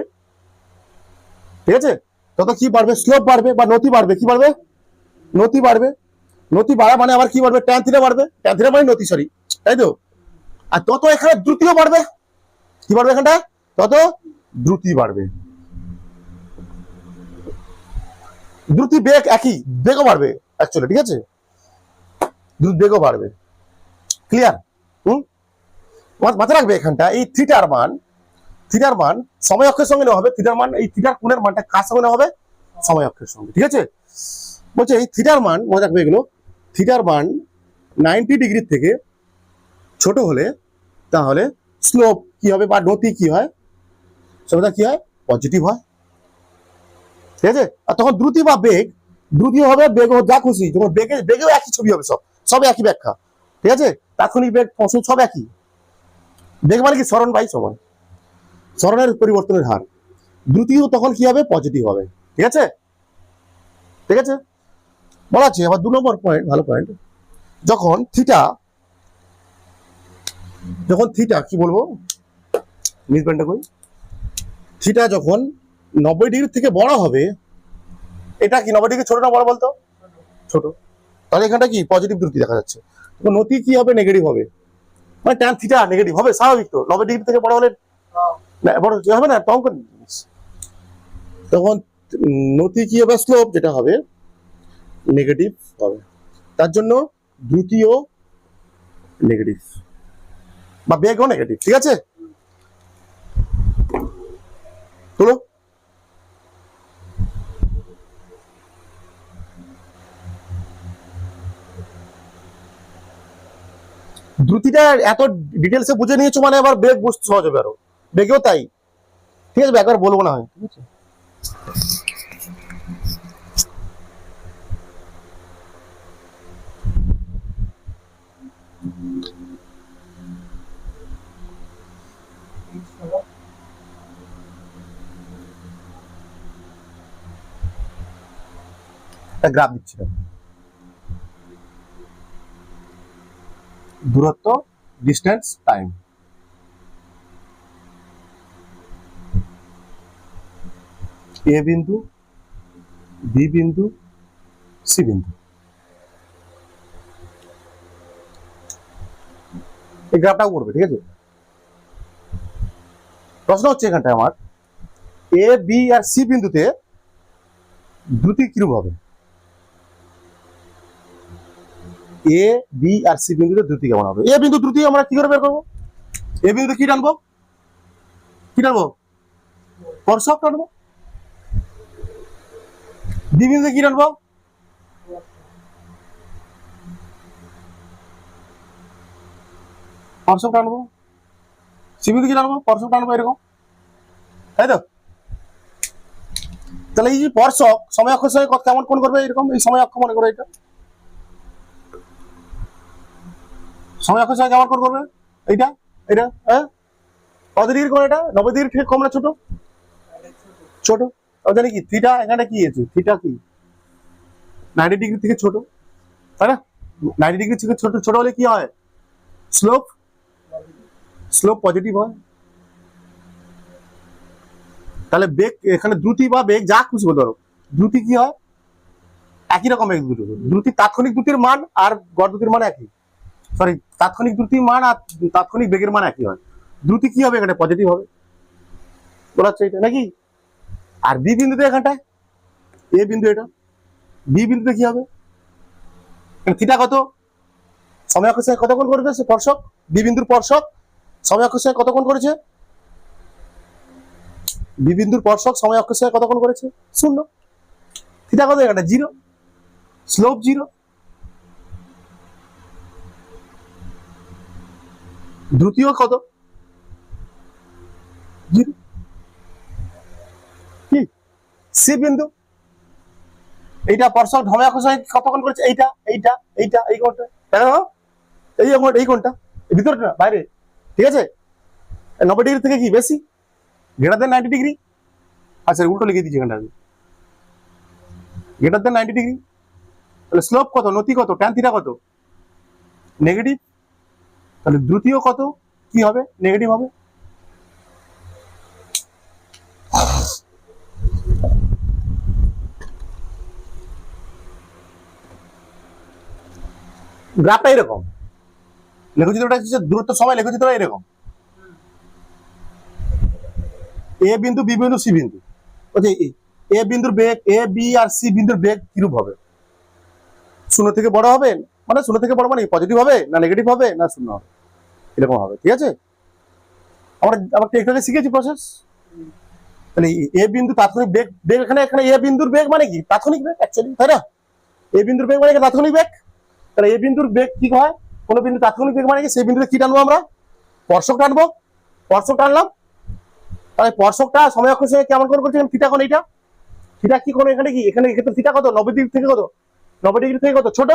ঠিক আছে, তত কি বাড়বে, স্লোপ বাড়বে বা নতি বাড়বে, কি বাড়বে, নতি বাড়বে। নতি বাড়া মানে আবার কি বাড়বে, ট্যান থিটা বাড়বে, ট্যান থিটা মানে নতি, সরি, তাই তো। আর তত এখানে দ্রুতিও বাড়বে, কি বাড়বে এখানটা, তত দ্রুতি বাড়বে। দ্রুতি বেগ একই, বেগও বাড়বে অ্যাকচুয়ালি, ঠিক আছে, দ্রুত বেগও বাড়বে। ক্লিয়ার? মাথায় রাখবে এখানটা এই থিটার মান, থিটার মান সময় অক্ষের সঙ্গে নেওয়া হবে। থিটার মান, এই থিটার কোণের মানটা কার সঙ্গে নেওয়া হবে, সময় অক্ষের সঙ্গে, ঠিক আছে। বলছে এই থিটার মান, মনে রাখবে এগুলো, থিটার মান 90 ডিগ্রি থেকে ছোট হলে তাহলে স্লোপ কি হবে বা নতি কি হয়, সেটা কি হয়, পজিটিভ হয়, ঠিক আছে। আর তখন দ্রুতি বা বেগ, দ্রুতি হবে, বেগ যা খুশি, যখন বেগে, বেগেও একই ছবি হবে, সব সব একই ব্যাখ্যা, ঠিক আছে। তাৎক্ষণিক বেগ সব একই। বেগ মানে কি, সরণ বাই সময়, সরণের পরিবর্তনের হার। দ্রুতিও তখন কি হবে, পজিটিভ হবে, ঠিক আছে, ঠিক আছে। বলা আছে আবার 2 নম্বর পয়েন্ট, ভালো পয়েন্ট, যখন থিটা, যখন থিটা কি বলবো, মিস পয়েন্টটা কই, থিটা যখন 90 ডিগ্রি থেকে বড় হবে, এটা কি 90 ডিগ্রি ছোট না বড় বলতো, ছোট, তাহলে এখানটা কি পজিটিভ দ্রুতি দেখা যাচ্ছে। তখন নতি কি হবে, নেগেটিভ হবে, মানে ট্যান থিটা নেগেটিভ হবে, স্বাভাবিক তো, 90 ডিগ্রি থেকে বড় হলে বড় হবে না, তখন তখন নতি কি হবে, স্লোপ যেটা হবে নেগেটিভ হবে। তার জন্য দ্রুতিও নেগেটিভ বা বেগও নেগেটিভ, ঠিক আছে। চলো দ্রুতিটা এত ডিটেলসে বুঝে নিয়েছো মানে আবার বেগ বুঝতে সহজ হবে, আরো বেগেও তাই, ঠিক আছে, একবার বলবো না হয়, ঠিক আছে। একটা গ্রাফ দিচ্ছি, দূরত্ব, ডিস্টেন্স, টাইম, এ বিন্দু, বি বিন্দু, সি বিন্দু, এই গ্রাফটাও করবে, ঠিক আছে। প্রশ্ন হচ্ছে এখানটায় আমার, এ বি আর সি বিন্দুতে দ্রুতি কিরূপ হবে, এ বি আর সি বিন্দুতে দ্রুতি কেমন হবে। এ বিন্দু দ্রুতি আমরা কি করে বের করবো, এ বিন্দুতে কি টানবো, কি টানবো, স্পর্শক টানবো। বি বিন্দুতে কি টানবো, স্পর্শক টানবো। সি বিন্দুতে কি টানবো, স্পর্শক টানবো, এরকম, তাই তো। তাহলে এই স্পর্শক সময় অক্ষের সঙ্গে কেমন কোণ করবে, এরকম, এই সময় অক্ষ মনে করো, এটা সময় অক্ষের সঙ্গে কেমন কোণ করবে, এইটা, এটা, হ্যাঁ, কত ডিগ্রি কোণ, এটা 90 ডিগ্রি থেকে কম না ছোট, ছোট। জানি কি থিটা, এখানে কি আছে, থিটা কি 90 ডিগ্রি থেকে ছোট, তাই না। 90 ডিগ্রি থেকে ছোট, ছোট হলে কি হয়, স্লোপ, স্লোপ পজিটিভ হয়। তাহলে বেগ এখানে দ্রুতি বা বেগ যা খুশি বলতে পারো, দ্রুতি কি হয়, একই রকম বেগ দুটো, দ্রুতি তাৎক্ষণিক দ্রুতির মান আর গড় দ্রুতির মান একই, সরি তাৎক্ষণিক দ্রুতির মান আর তাৎক্ষণিক বেগের মান একই হয়। দ্রুতি কি হবে এখানে, পজিটিভ হবে, বলা হচ্ছে এটা নাকি। আর বি বিন্দুতে এখানটায় এ বিন্দু এটা, বি বিন্দুতে কি হবে, থিটা কত, সময় অক্ষের সঙ্গে কত কোণ করবে স্পর্শক, বি বিন্দুর স্পর্শক সময় অক্ষের সঙ্গে কত কোণ করেছে, বি বিন্দুর স্পর্শক সময় অক্ষের সঙ্গে কত কোণ করেছে, 0। থিটা কত এখানে 0, স্লোপ 0। দ্রুতীয় কত 0, কি সি বিন্দু এইটা স্পর্শক সময় অক্ষের সঙ্গে কত কোণ করেছে, এইটা এইটা এইটা এই কোণটা, এই কোণটা ভিতরটা বাইরে, ঠিক আছে, 90 ডিগ্রি থেকে কি বেশি, গ্রেটার দেন 90 ডিগ্রি। আচ্ছা উল্টো লিখে দিচ্ছি এখানটা, গ্রেটার দেন 90 ডিগ্রি। তাহলে স্লোপ কত, নতি কত, ট্যান থিটা কত, নেগেটিভ। তাহলে দ্রুতীয় কত কি হবে, নেগেটিভ হবে। গ্রাফটা এরকম, লেখচিত্রটা হচ্ছে দূরত্ব সময়, লেখচিত্রটা এরকম, এ বিন্দু বি বিন্দু সি বিন্দু, এ বিন্দুর বেগ, এ বি আর সি বিন্দুর বেগ কিরূপ হবে, 0 থেকে বড় হবে, মানে 0 থেকে বড় মানে পজিটিভ হবে না নেগেটিভ হবে না 0 হবে, এরকম হবে, ঠিক আছে। আমরা একটু শিখেছি প্রসেস। তাহলে এ বিন্দু তাৎক্ষণিক বেগ, বেগ এখানে এ বিন্দুর বেগ মানে কি তাৎক্ষণিক বেগ অ্যাকচুয়ালি, তাই না, এ বিন্দুর বেগ মানে কি তাৎক্ষণিক বেগ। তাহলে এ বিন্দুর বেগ কি হয়, কোন বিন্দু তাৎক্ষণিক বেগ মানে কি, সেই বিন্দুতে কি টানবো আমরা, স্পর্শক টানবো, স্পর্শক টানলাম। তাহলে স্পর্শকটা সময় অক্ষের সঙ্গে কেমন করে করছে, থিটা কোণ, এইটা থিটা কি কোণ, এখানে কি, এখানে ক্ষেত্রে থিটা কত, 90 ডিগ্রি থেকে কত, 90 ডিগ্রি থেকে কত ছোট,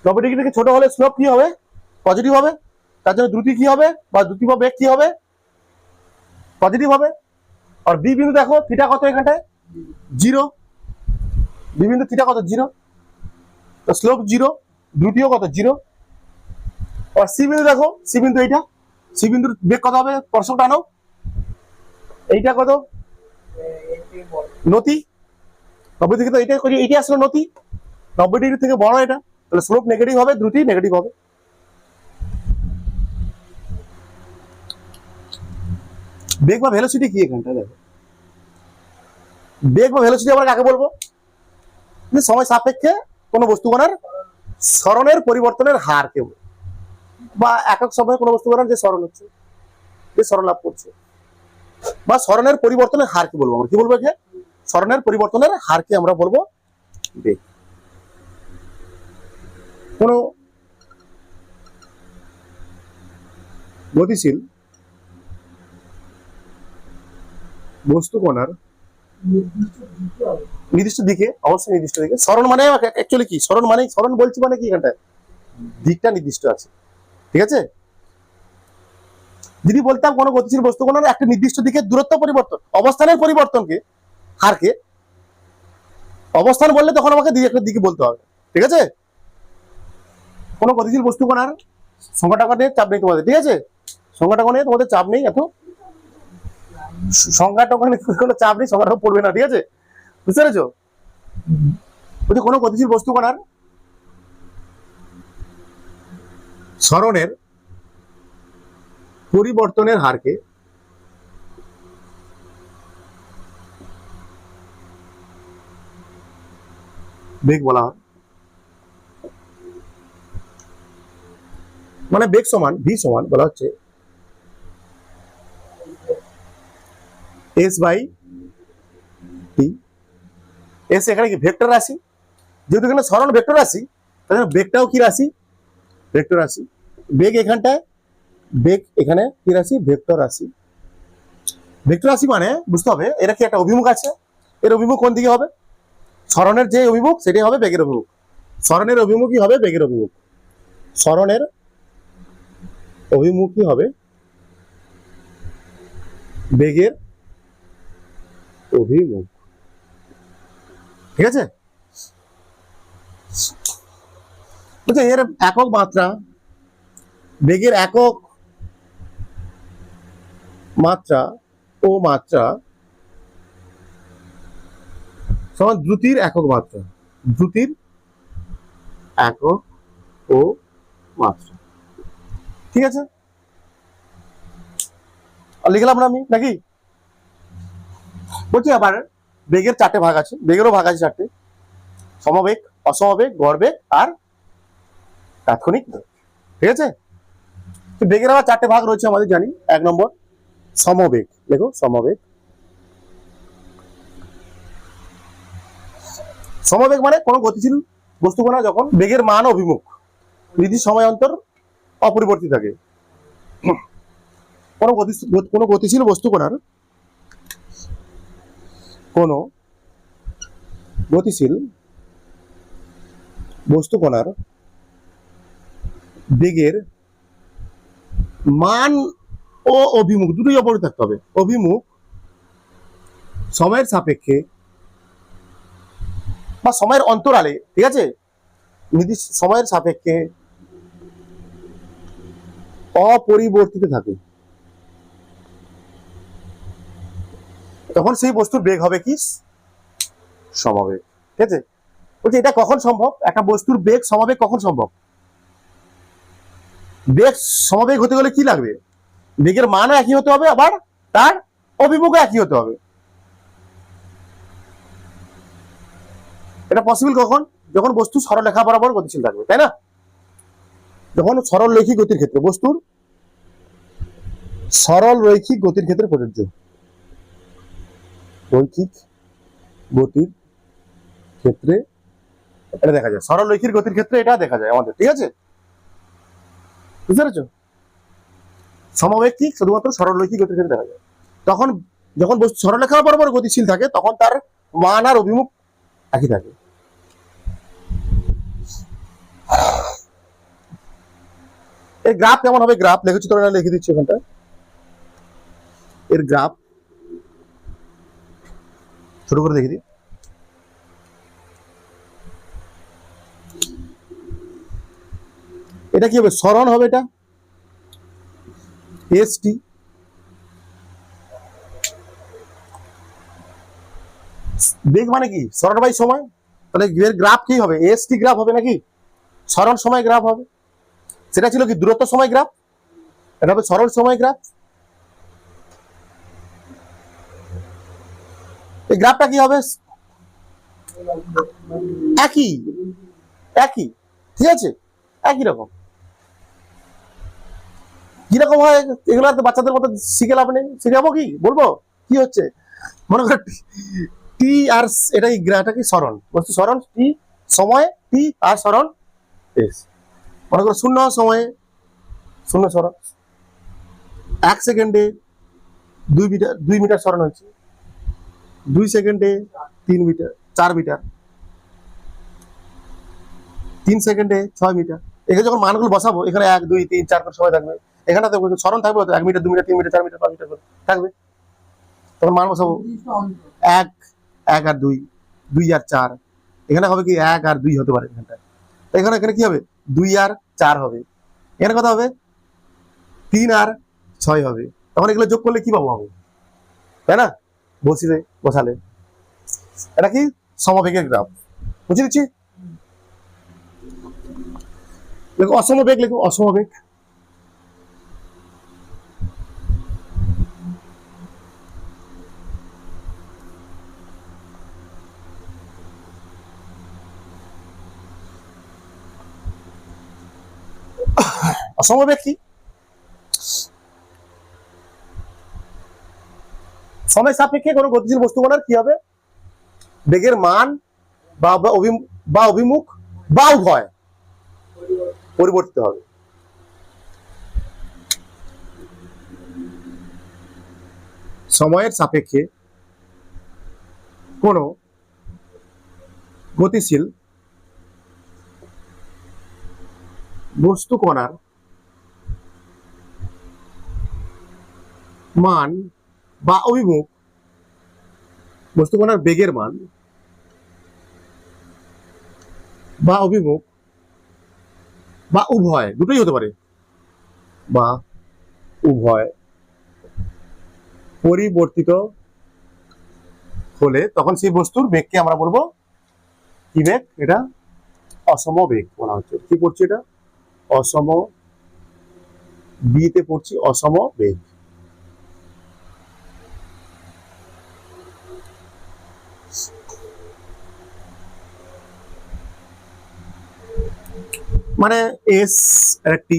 90 ডিগ্রি থেকে ছোট হলে স্লোপ কি হবে, পজিটিভ হবে। তার জন্য দ্রুতি কি হবে, বা দ্রুতি বা বেগ কি হবে, পজিটিভ হবে। আর বি বিন্দু দেখো থিটা কত এখানটায় 0, বি বিন্দু থিটা কত 0, তো স্লোপ 0, দ্রুতিও কত 0। আর সি বিন্দু দেখো, সি বিন্দু এইটা, সি বিন্দুর বেগ কত হবে, স্পর্শক টানো, এইটা কত নতি, 90 থেকে তো এইটা করি, এইটা আসলে নতি, 90 ডিগ্রি থেকে বড় এটা, তাহলে স্লোপ নেগেটিভ হবে, দ্রুতি নেগেটিভ হবে। বেগ বা ভেলোসিটি কি এখানটা দেখো, বেগ বা ভেলোসিটি আমরা কাকে বলবো, যে সময় সাপেক্ষে কোনো বস্তুকণার সরণের পরিবর্তনের হার কে, বা একক সময়ে কোনো বস্তুকণার যে সরণ হচ্ছে, যে সরণ লাভ করছে, বা সরণের পরিবর্তনের হার কি বলবো আমরা, কি বলবো এখানে, সরণের পরিবর্তনের হারকে আমরা বলবো বেগ। কোন গতিশীল বস্তুকণার নির্দিষ্ট দিকে, অবশ্যই নির্দিষ্ট দিকে, সরণ মানে অ্যাকচুয়ালি কি, সরণ মানে, সরণ বলছি মানে কি, এখানটায় দিকটা নির্দিষ্ট আছে, ঠিক আছে। যদি বলতাম কোনো গতিশীল বস্তুকণার একটা নির্দিষ্ট দিকে দূরত্ব পরিবর্তন, অবস্থানের পরিবর্তনকে, হারকে অবস্থান বললে তখন আমাকে একটা দিকে বলতে হবে, ঠিক আছে। কোনো গতিশীল বস্তুকণার সংখ্যাটা নিয়ে চাপ নেই তোমাদের, ঠিক আছে, সংখ্যাটা নিয়ে তোমাদের চাপ নেই, এত সংখ্যাটা কোনো চাপ নেই, সংখ্যাটা পড়বে না, ঠিক আছে, বুঝতে পেরেছো। বলছি কোনো গতিশীল বস্তুকণার সরণের পরিবর্তনের হারকে বেগ বলা হয়। মানে বেগ সমান ভি সমান বলা হচ্ছে এস বাই টি। এস এখানে কি ভেক্টর রাশি, যেহেতু এখানে সরণ ভেক্টর রাশি, তাহলে বেগটাও কি রাশি, ভেক্টর রাশি। বেগ এখানটায়, বেগ এখানে কি রাশি, ভেক্টর রাশি। ভেক্টর রাশি মানে বুঝতে হবে এর কি একটা অভিমুখ আছে, এর অভিমুখ কোন দিকে হবে, সরণের যে অভিমুখ সেটাই হবে বেগের অভিমুখ, সরণের অভিমুখই হবে বেগের অভিমুখ, সরণের অভিমুখী হবে বেগের অভিমুখ, ঠিক আছে। বলছে এর একক মাত্রা, বেগের একক মাত্রা ও মাত্রা সমান দ্রুতির একক মাত্রা, দ্রুতির একক ও মাত্রা, ঠিক আছে। আর লিখলাম না আমি নাকি, বলছি আবার বেগের চারটে ভাগ আছে, বেগেরও ভাগ আছে চারটে, সমবেগ, অসমবেগ, গড়বেগ আর তাৎক্ষণিক বেগ। ঠিক আছে, তো বেগের আবার চারটে ভাগ রয়েছে আমাদের জানি। 1 নম্বর সমবেগ, দেখো সমবেগ। সমবেগ মানে কোনো গতিশীল বস্তু কণা যখন বেগের মান অভিমুখ নির্দিষ্ট সময় অন্তর অপরিবর্তিত থাকে। কোনো গতিশীল বস্তু কণার কোনো গতিশীল বস্তু কণার বেগের মান ও অভিমুখ দুটোই অপরিবর্তিত থাকতে হবে। অভিমুখ সময়ের সাপেক্ষে বা সময়ের অন্তরালে, ঠিক আছে, নির্দিষ্ট সময়ের সাপেক্ষে অপরিবর্তিত থাকে, তখন সেই বস্তুর বেগ হবে কি? সমবেগ। ঠিক আছে, বলছি এটা কখন সম্ভব? একটা বস্তুর বেগ সমবেগ কখন সম্ভব? বেগ সমবেগ হতে গেলে কি লাগবে? বেগের মানও একই হতে হবে, আবার তার অভিমুখও একই হতে হবে। এটা পসিবল কখন? যখন বস্তু সরলরেখা বরাবর গতিশীল থাকবে, তাই না? যখন সরল রৈখিক গতির ক্ষেত্রে, বস্তুর সরল রৈখিক গতির ক্ষেত্রে প্রযোজ্য। রৈখিক গতির ক্ষেত্রে এটা দেখা যায়, সরল রৈখিক গতির ক্ষেত্রে এটা দেখা যায় আমাদের। ঠিক আছে, বুঝতে পেরেছো? সমবেগ কি শুধুমাত্র সরল রৈখিক গতির ক্ষেত্রে দেখা যায়। তখন যখন বস্তু সরলরেখা বরাবর গতিশীল থাকে তখন তার মান আর অভিমুখ একই থাকে। এর গ্রাফ কেমন হবে? গ্রাফ লিখেছি তোরা, লিখে দিচ্ছি এখানটা। এর গ্রাফ ছোট করে দেখে দিই। এটা কি হবে? সরণ হবে এটা, এস টি। বেগ মানে কি? সরণ বাই সময়। তাহলে এর গ্রাফ কি হবে? এস টি গ্রাফ হবে নাকি সরণ সময় গ্রাফ হবে? সেটা ছিল কি দূরত্ব সময় গ্রাফ, এটা হবে সরল সময় গ্রাফ। এই গ্রাফটা কি হবে? একই একই, ঠিক আছে, একই রকম। কিরকম হয় এগুলো তো বাচ্চাদের মতো শিখে লাভ নেই, শিখাবো কি? বলবো কি হচ্ছে? মনে করো টি আর এটাই এটা কি সরণ বস্তু, সরণ টি সময়, টি আর সরণ এস। মনে করো শূন্য সময়ে শূন্য সরণ, 1 সেকেন্ডে 2 মিটার সরণ হয়েছে, 2 সেকেন্ডে 3 মিটার 4 মিটার, 3 সেকেন্ডে 6 মিটার। এখানে যখন মানগুলো বসাবো এখানে 1 2 3 4 করে সময় থাকবে, এখানে তো সরণ থাকবে 1 metre 2 metre 3 metre 4 metre 5 metre করে থাকবে। তখন মান বসাবো 1 1 আর 2 2 আর 4, এখানে হবে কি 1 আর 2 হতে পারে এখানটা, এখানে এখানে কি হবে 2 আর 4 হবে, এখানে কত হবে 3 আর 6 হবে। তখন এগুলো যোগ করলে কি পাবো আমি, তাই না? বসালে এটা কি সমবেগের গ্রাফ। বুঝে দিচ্ছি। দেখো অসমবেগ, লিখো অসমবেগ। অসমবেগ কি? সময় সাপেক্ষে কোনো গতিশীল বস্তু কণার কি হবে? বেগের মান বা অভিমুখ বা উভয় পরিবর্তিত হবে। সময়ের সাপেক্ষে কোনো গতিশীল বস্তু কণার মান বা অভিমুখ, বস্তু কণার বেগের মান বা অভিমুখ বা উভয়, দুটোই হতে পারে, বা উভয় পরিবর্তিত হলে তখন সেই বস্তুর বেগকে আমরা বলবো কি বেগ? এটা অসম বেগ বলা হচ্ছে। কি পড়ছি এটা? অসম, বিতে পড়ছি অসম বেগ। মানে এস আর টি।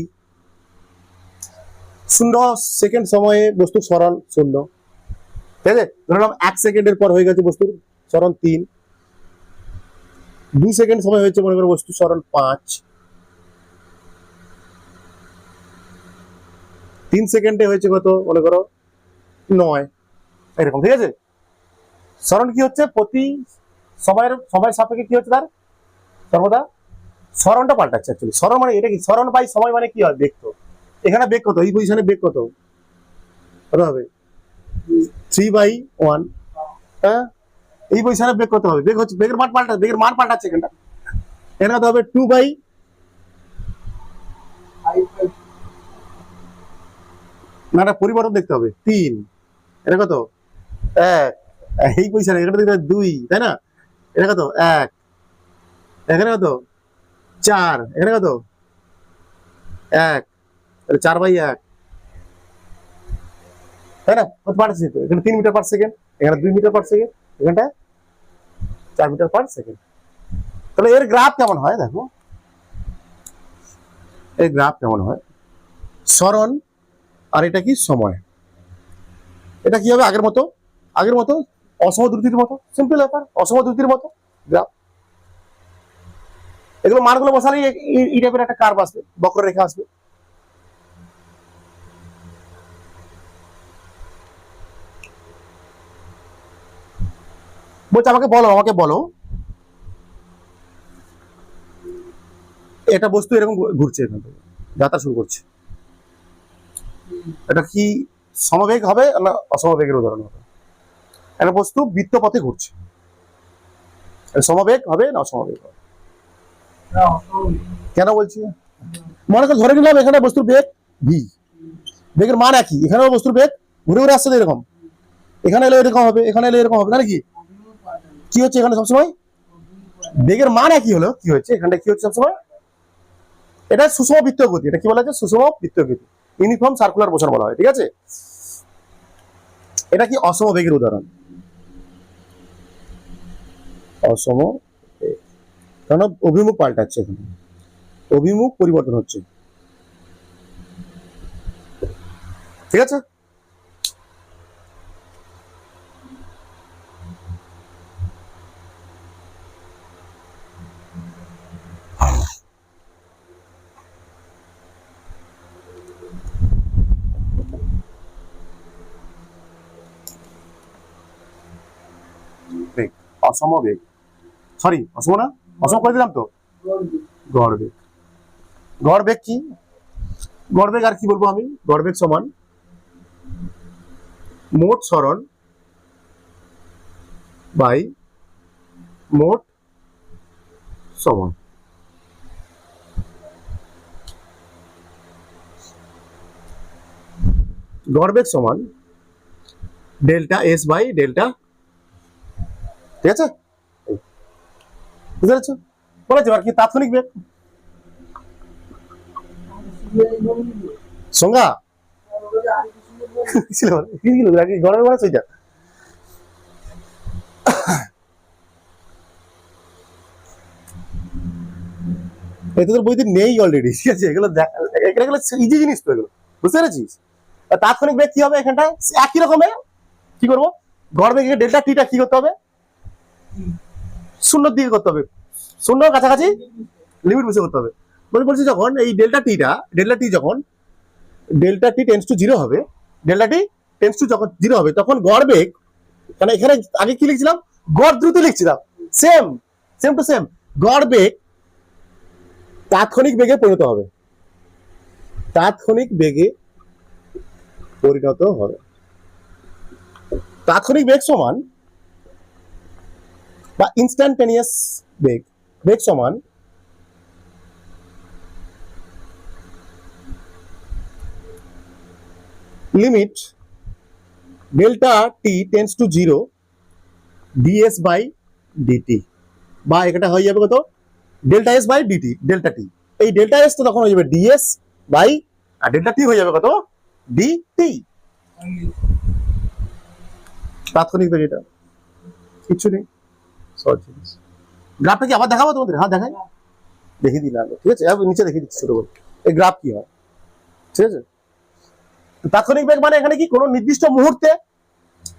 0 সেকেন্ড সময়ে বস্তুর সরণ 0, ঠিক আছে। ধরলাম 1 সেকেন্ডের পর হয়ে গেছে বস্তুর সরণ 3, 2 সেকেন্ড সময় হয়েছে মনে করো বস্তুর সরণ 5, 3 সেকেন্ডে হয়েছে কত মনে করো 9, এরকম, ঠিক আছে। সরণ কি হচ্ছে প্রতি সময়ের সাপেক্ষে কি হচ্ছে তার সর্বদা সরণটা পাল্টাচ্ছে। অ্যাকচুয়ালি সরণ মানে এটা কি, সরণ বাই সময় মানে কি হয়, বেগ। তো এখানে বেগ কত, এই পজিশনে বেগ কত হবে 3/1, হ্যাঁ। এই পজিশনে বেগ কত হবে, বেগ হচ্ছে বেগের মান পাল্টাচ্ছে এখানটা। এখানে কত হবে 2 না পরিবর্তন দেখতে হবে 3, এটা কত 1, এই পজিশনে এখানে দেখতে হবে 2, তাই না। এটা কত 1, এখানে কত 4, এখানে কত 1, তাহলে 4/1, তাই না। কত পাল্টাচ্ছে তো, এখানে 3 মিটার পার সেকেন্ড, এখানে 2 মিটার পার সেকেন্ড, এখানটা 4 মিটার পার সেকেন্ড। তাহলে এর গ্রাফ কেমন হয় দেখো, এর গ্রাফ কেমন হয়, সরণ আর এটা কি সময়, এটা কি হবে আগের মতো অসম দ্রুতির মতো, সিম্পল ব্যাপার, অসম দ্রুতির মতো গ্রাফ। এগুলো মানগুলো বসালেই এই টাইপের একটা কার্ভ আসবে, বক্ররেখা আসবে। বলছে আমাকে বলো এটা বস্তু এরকম ঘুরছে, এখান থেকে যাত্রা শুরু করছে, এটা কি সমবেগ হবে না অসমবেগের উদাহরণ হবে। একটা বস্তু বৃত্ত পথে ঘুরছে, সমবেগ হবে না অসমবেগ হবে, কেন বলছি, মনে করে ধরে নিলাম এখানে বস্তুর বেগ ভি, বেগের মান একই, এখানেও বস্তুর বেগ ঘুরে ঘুরে আসছে এরকম, এখানে এলে এরকম হবে, এখানে এলে এরকম হবে, তাহলে কি হচ্ছে এখানে সবসময় বেগের মান একই হলো, কি হচ্ছে এখানটা কি হচ্ছে সবসময়, এটা সুষম বৃত্তীয় গতি, এটা কি বলা হচ্ছে সুষম বৃত্তীয় গতি, ইউনিফর্ম সার্কুলার মোশন বলা হয়, ঠিক আছে। এটা কি অসম বেগের উদাহরণ, অসম বেগ, কারণ অভিমুখ পাল্টাচ্ছে, এখানে অভিমুখ পরিবর্তন হচ্ছে, ঠিক আছে। বেগ, অসম বেগ, সরি অসম না, অসম করে দিলাম তো, গড় বেগ। গড় বেগ কি, গড় বেগ আর কি বলবো আমি, গড় বেগ সমান মোট সরণ বাই মোট সময়। গড় বেগ সমান ডেল্টা এস বাই ডেল্টা, ঠিক আছে, বুঝতে পারছো, বলেছে আর কি তাৎক্ষণিক বেগ সংজ্ঞা গড়ের মানে সেইটা। তোদের বইতে নেই অলরেডি, ঠিক আছে, এগুলো ইজি জিনিস তো, এগুলো বুঝতে পেরেছিস। তাৎক্ষণিক বেগ কি হবে এখানটা একই রকমের, কি করবো গড় বেগ ডেল্টা টিটা কি করতে হবে, শূন্যর দিকে করতে হবে, শূন্য কাছাকাছি লিমিট বুঝে করতে হবে। বলছি যখন এই ডেল্টা টি যখন delta t tends to zero হবে, ডেল্টা টি টেন্স টু যখন জিরো হবে, তখন গড় বেগ, কারণ এখানে আগে কি লিখছিলাম গড় দ্রুতি লিখছিলাম, সেম টু সেম, গড় বেগ তাৎক্ষণিক বেগে পরিণত হবে, তাৎক্ষণিক বেগে পরিণত হবে। তাৎক্ষণিক বেগ সমান বা ইনস্ট্যান্টেনিয়াস বেগ, বেগ সমান limit delta t tends to zero ds by dt, বা এটা হয়ে যাবে কত delta s by dt, delta t, এই ডেল্টা এস তো তখন হয়ে যাবে ডিএস বাই, আর ডেল্টা টি হয়ে যাবে কত ডিটি। তাৎক্ষণিক বেগ এটা কিছু নেই, সহজ জিনিস। গ্রাফটা কি আবার দেখাবো তোমাদের, হ্যাঁ দেখাই, দেখিয়ে দিন আগে, ঠিক আছে? নিচে দেখিয়ে দিচ্ছি ছোট করে এই গ্রাফ কি হয়, ঠিক আছে? তাৎক্ষণিক বেগ মানে এখানে কি কোনো নির্দিষ্ট মুহূর্তে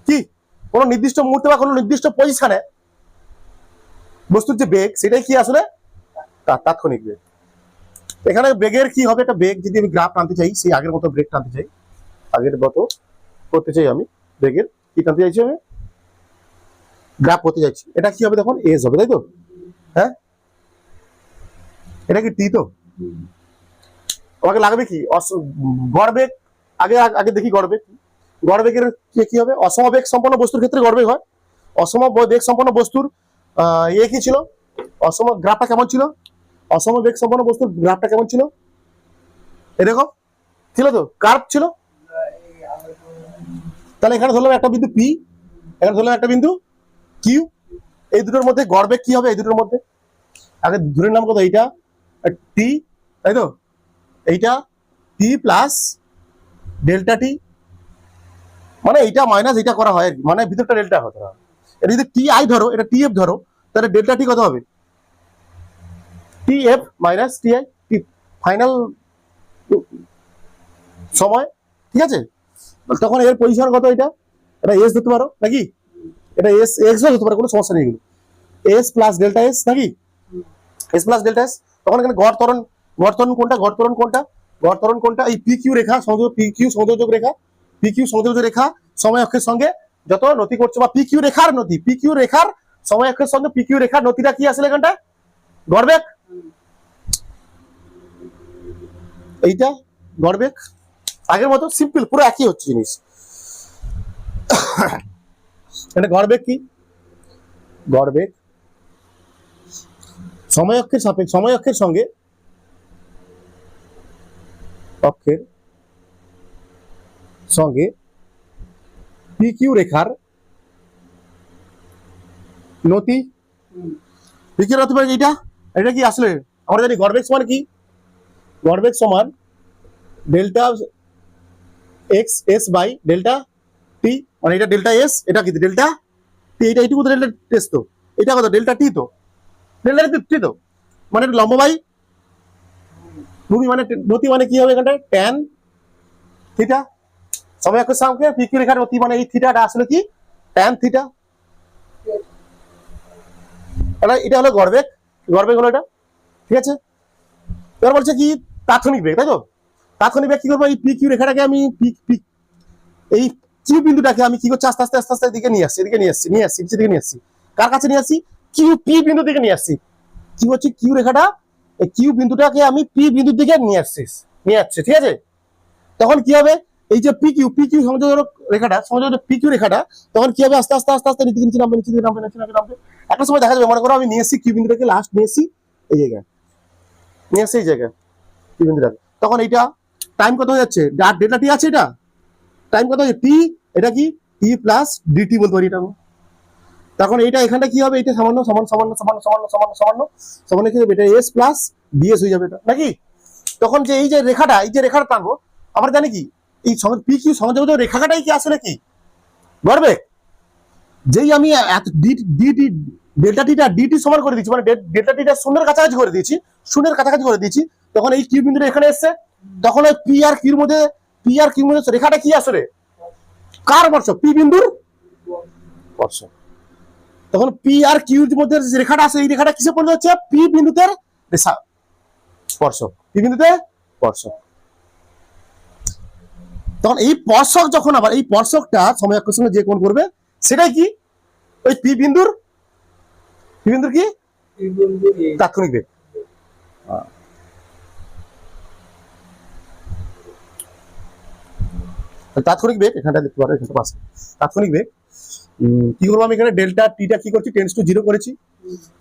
কি কোনো নির্দিষ্ট মুহূর্তে বা কোনো নির্দিষ্ট পজিশনে বস্তুর যে বেগ সেটাই কি আসলে তাৎক্ষণিক বেগ। এখানে বেগের কি হবে, একটা বেগ যদি আমি গ্রাফ টানতে চাই, সেই আগের মতো ব্রেক টানতে চাই, আগের মতো করতে চাই, আমি বেগের কি টানতে চাইছি, আমি গ্রাফ করতে চাইছি, এটা কি হবে দেখুন এস হবে, তাই তো? হ্যাঁ, এটা কি টি তো? আমাকে লাগবে কি গড় বেগ, আগে আগে দেখি গড় বেগ। গড় বেগের কি হবে, অসমবেগ সম্পন্ন বস্তুর ক্ষেত্রে গড় বেগ হয়। অসম বেগ সম্পন্ন বস্তুর কি ছিল, অসম গ্রাফটা কেমন ছিল, অসম বেগ সম্পন্ন বস্তুর গ্রাফটা কেমন ছিল, এরকম ছিল তো, কার্ভ ছিল। তাহলে এখানে ধরলাম একটা বিন্দু পি, এখানে ধরলাম একটা বিন্দু কিউ, এই দুটোর মধ্যে গড় বেগ কি হবে, এই দুটোর মধ্যে আগে ধরে নিলাম কত, এইটা টি, তাই তো? এইটা টি প্লাস ডেল্টা টি, মানে এইটা মাইনাস এইটা করা হয়, মানে ভিতরটা ডেল্টা হতে হবে। এটা যদি টি আই ধরো, এটা টি এফ ধরো, তাহলে ডেল্টা টি কত হবে, T F minus T I, T final সময়, ঠিক আছে? তখন এর পজিশন কত, এটা এস ধরতে পারো নাকি, এটা এস এক্স ধরতে পারো, কোনো সমস্যা নেই, এস প্লাস ডেল্টা এস নাকি, এস প্লাস ডেল্টা এস। তখন এখানে গড় ত্বরণ কোনটা, গড় ত্বরণ কোনটা, এই পি কিউ রেখা সংযোগ, পি কিউ সংযোজক রেখা, পি কিউ সংযোজক রেখা সময় অক্ষের সঙ্গে যত নতি করছে, বা পি কিউ রেখার নতি, পি কিউ রেখার সময় অক্ষের সঙ্গে পি কিউ রেখার নতিটা কি আসলে এখানটা গড় বেগ, এইটা গড় বেগ। আগের মতো সিম্পল, পুরো একই হচ্ছে জিনিস। এটা গড় বেগ কি, গড় বেগ সময় অক্ষের সাপেক্ষে, সময় অক্ষের সঙ্গে অক্ষের সঙ্গে পি কিউ রেখার নতি, পি কিউ নতি মানে এইটা, এটা কি আসলে আমরা জানি গড় বেগ সমান কি, গড় বেগ সমান delta x s by delta টি, মানে এটা ডেল্টা এস, এটা কি ডেল্টা টি, এটা এইটুকু ডেল্টা টেস তো, এটা কত ডেল্টা টি তো, ডেল্টা টি তো, মানে লম্ব বাই ভূমি, মানে নতি মানে কি হবে এখানটা ট্যান থিটা, সময় অক্ষের সঙ্গে পি কিউ রেখার নতি, মানে এই থিটাটা আসলে কি ট্যান থিটা, এটা হলো গড় বেগ, গড় বেগ হলো এটা, ঠিক আছে? এবার বলছে কি তাৎক্ষণিক বেগ, তাই তো? তাৎক্ষণিক বেগ কি করবো, এই পি কিউ রেখাটাকে আমি এই কিউ বিন্দুটাকে আমি কি করছি, আস্তে আস্তে আস্তে আস্তে দিকে নিয়ে আসছি, এদিকে নিয়ে আসছি, দিকে নিয়ে আসছি, কার কাছে নিয়ে আসছি, কিউ পি বিন্দু দিকে নিয়ে আসছি, কি হচ্ছে কিউ রেখাটা, এই কিউ বিন্দুটাকে আমি পি বিন্দুর দিকে নিয়ে আসছি, ঠিক আছে? তখন কি হবে, এই যে পি কিউ সংযোজক রেখাটা, সংযোজক পি কিউ রেখাটা, তখন কি হবে, আস্তে আস্তে আস্তে আস্তে নিচে নিচে নামবে, নিচে নামবে, নিচে নামবে। একটা সময় দেখা যাবে, মনে করো আমি নিয়ে এসেছি কিউ বিন্দুটাকে, লাস্ট নিয়ে এসেছি এই জায়গায়, নিয়ে আসছি এই জায়গায় কিউ বিন্দুটাকে, তখন এইটা টাইম কত হয়ে যাচ্ছে, ডেল্টা টি আছে, এটা টাইম কত হচ্ছে টি, এটা কি টি প্লাস ডিটি বলতে পারি এটা। তখন এইটা এখানটা কি হবে, এটা সামান্য সামান্য সামান্য সামান্য সামান্য সামান্য সামান্য সামান্য কি হবে, এটা এস প্লাস ডিএস হয়ে যাবে এটা নাকি। তখন যে এই যে রেখাটা, এই যে রেখাটা টানবো, আমরা জানি কি এই পি কিউ সংযোগ রেখাটাই কি আসলে কি গড় বেগ। যেই আমি ডিটি ডেল্টা টিটা ডিটি সমান করে দিচ্ছি, মানে ডেল্টা টিটা শূন্যের কাছাকাছি করে দিয়েছি, শূন্যের কাছাকাছি করে দিয়েছি, তখন এই কিউ বিন্দুটা এখানে এসছে, তখন ওই পি আর কিউর মধ্যে রেখাটা কি আসলে কার স্পর্শক, পি বিন্দুর স্পর্শক। তখন পি আর কিউর মধ্যে যে রেখাটা আছে, এই রেখাটা কিসে পরিণত হচ্ছে, পি বিন্দুতে স্পর্শক, পি বিন্দুতে স্পর্শক। তখন এই স্পর্শক যখন আবার এই স্পর্শকটা সময় অক্ষের সঙ্গে যে কোণ করবে, সেটাই কি ওই পি বিন্দুর কি তাৎক্ষণিক বেগ। তাৎক্ষণিক বেগ এখানটা দেখতে পারো, এখানটা পাশে তাৎক্ষণিক বেগ কি করবো, আমি এখানে ডেল্টা টিটা কি করছি, টেন্স টু জিরো করেছি,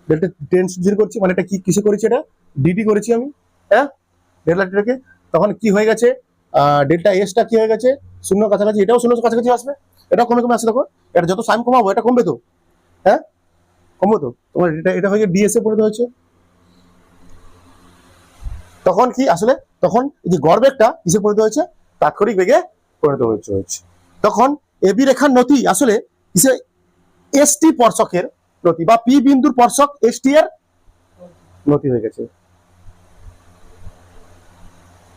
ডেল্টা টেন্স টু জিরো করছি, মানে এটা কি কিসে করেছি, এটা ডিটি করেছি আমি, হ্যাঁ ডেল্টা টিটাকে। তখন কি হয়ে গেছে, ডেল্টা এসটা কি হয়ে গেছে শূন্য কাছাকাছি, এটাও শূন্য কাছাকাছি আসবে, এটাও কমে কমে আসে, দেখো এটা যত সাইন কমাবো এটা কমবে তো, হ্যাঁ কমবে তো, তোমার এটা হয়ে ডিএস এ পরিণত হয়েছে। তখন কি আসলে, তখন এই যে গড় বেগটা কিসে পরিণত হয়েছে, তাৎক্ষণিক বেগে পরিণত হয়েছে। তখন এবি রেখার নতি আসলে কিসে, এসটি স্পর্শকের নতি, বা পি বিন্দুর স্পর্শক এসটি এর নতি হয়ে গেছে,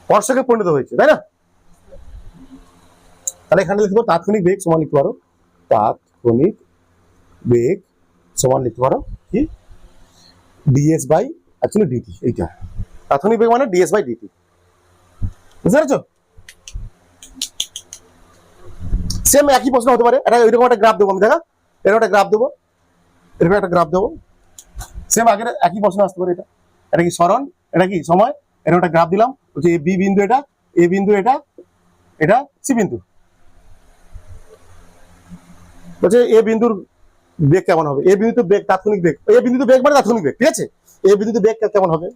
স্পর্শকে পরিণত হয়েছে, তাই না? তাহলে এখানে লিখবো তাৎক্ষণিক বেগ সমান লিখতে পারো, তাৎক্ষণিক বেগ সমান লিখতে পারো কি ডিএস বাই অ্যাকচুয়ালি ডিটি। এইটা তাৎক্ষণিক বেগ মানে ডিএস বাই ডিটি, বুঝতে পারছো? সেম একই প্রশ্ন হতে পারে, এটা এরকম একটা গ্রাফ দেবো আমি, দেখা এরকম একটা গ্রাফ দেবো, এরকম একটা গ্রাফ দেবো, সেম আগের একই প্রশ্ন আসতে পারে। এটা এটা কি সরণ, এটা কি সময়, এরকম একটা গ্রাফ দিলাম, বলছি বি বিন্দু এটা, এ বিন্দু এটা, এটা সি বিন্দু। বলছে এ বিন্দুর বেগ কেমন হবে, এ বিন্দুতে বেগ তাৎক্ষণিক বেগ, এ বিন্দুতে বেগ মানে তাৎক্ষণিক বেগ, ঠিক আছে? এ বিন্দুতে বেগ কেমন হবে,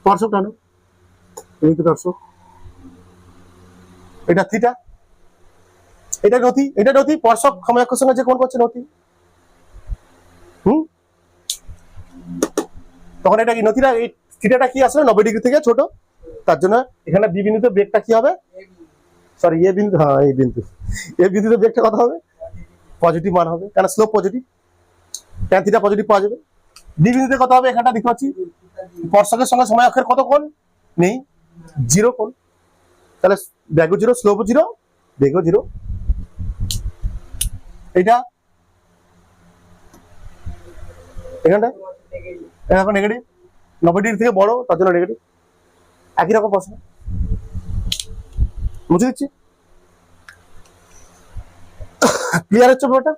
স্পর্শক টানো, বিন্দু স্পর্শক, এটা থিটা, এটা নতি, এটা নতি, স্পর্শক সময়াক্ষের সঙ্গে যে কোণ করছে নতি। তখন এটা কি নতিটা, এই থিটাটা কি আসলে 90 ডিগ্রি থেকে ছোট, তার জন্য এখানে বি বিন্দুতে বেগটা কি হবে, সরি এ বিন্দু, হ্যাঁ এই বিন্দু, এ বিন্দুতে বেগটা কত হবে, পজিটিভ মান হবে, কারণ slope positive, tan theta positive পাওয়া যাবে। বি বিন্দুতে কত হবে, এখানটা দেখতে পাচ্ছি স্পর্শকের সঙ্গে সময় অক্ষের কত কোণ নেই, 0 কোণ, তাহলে বেগও 0, স্লোপও 0, বেগও 0। এইটা এখানটা এখন নেগেটিভ, 90 ডিগ্রি থেকে বড়, তার জন্য নেগেটিভ। একই রকম প্রশ্ন, বুঝে দিচ্ছি, ক্লিয়ার হচ্ছে ব্যাপারটা?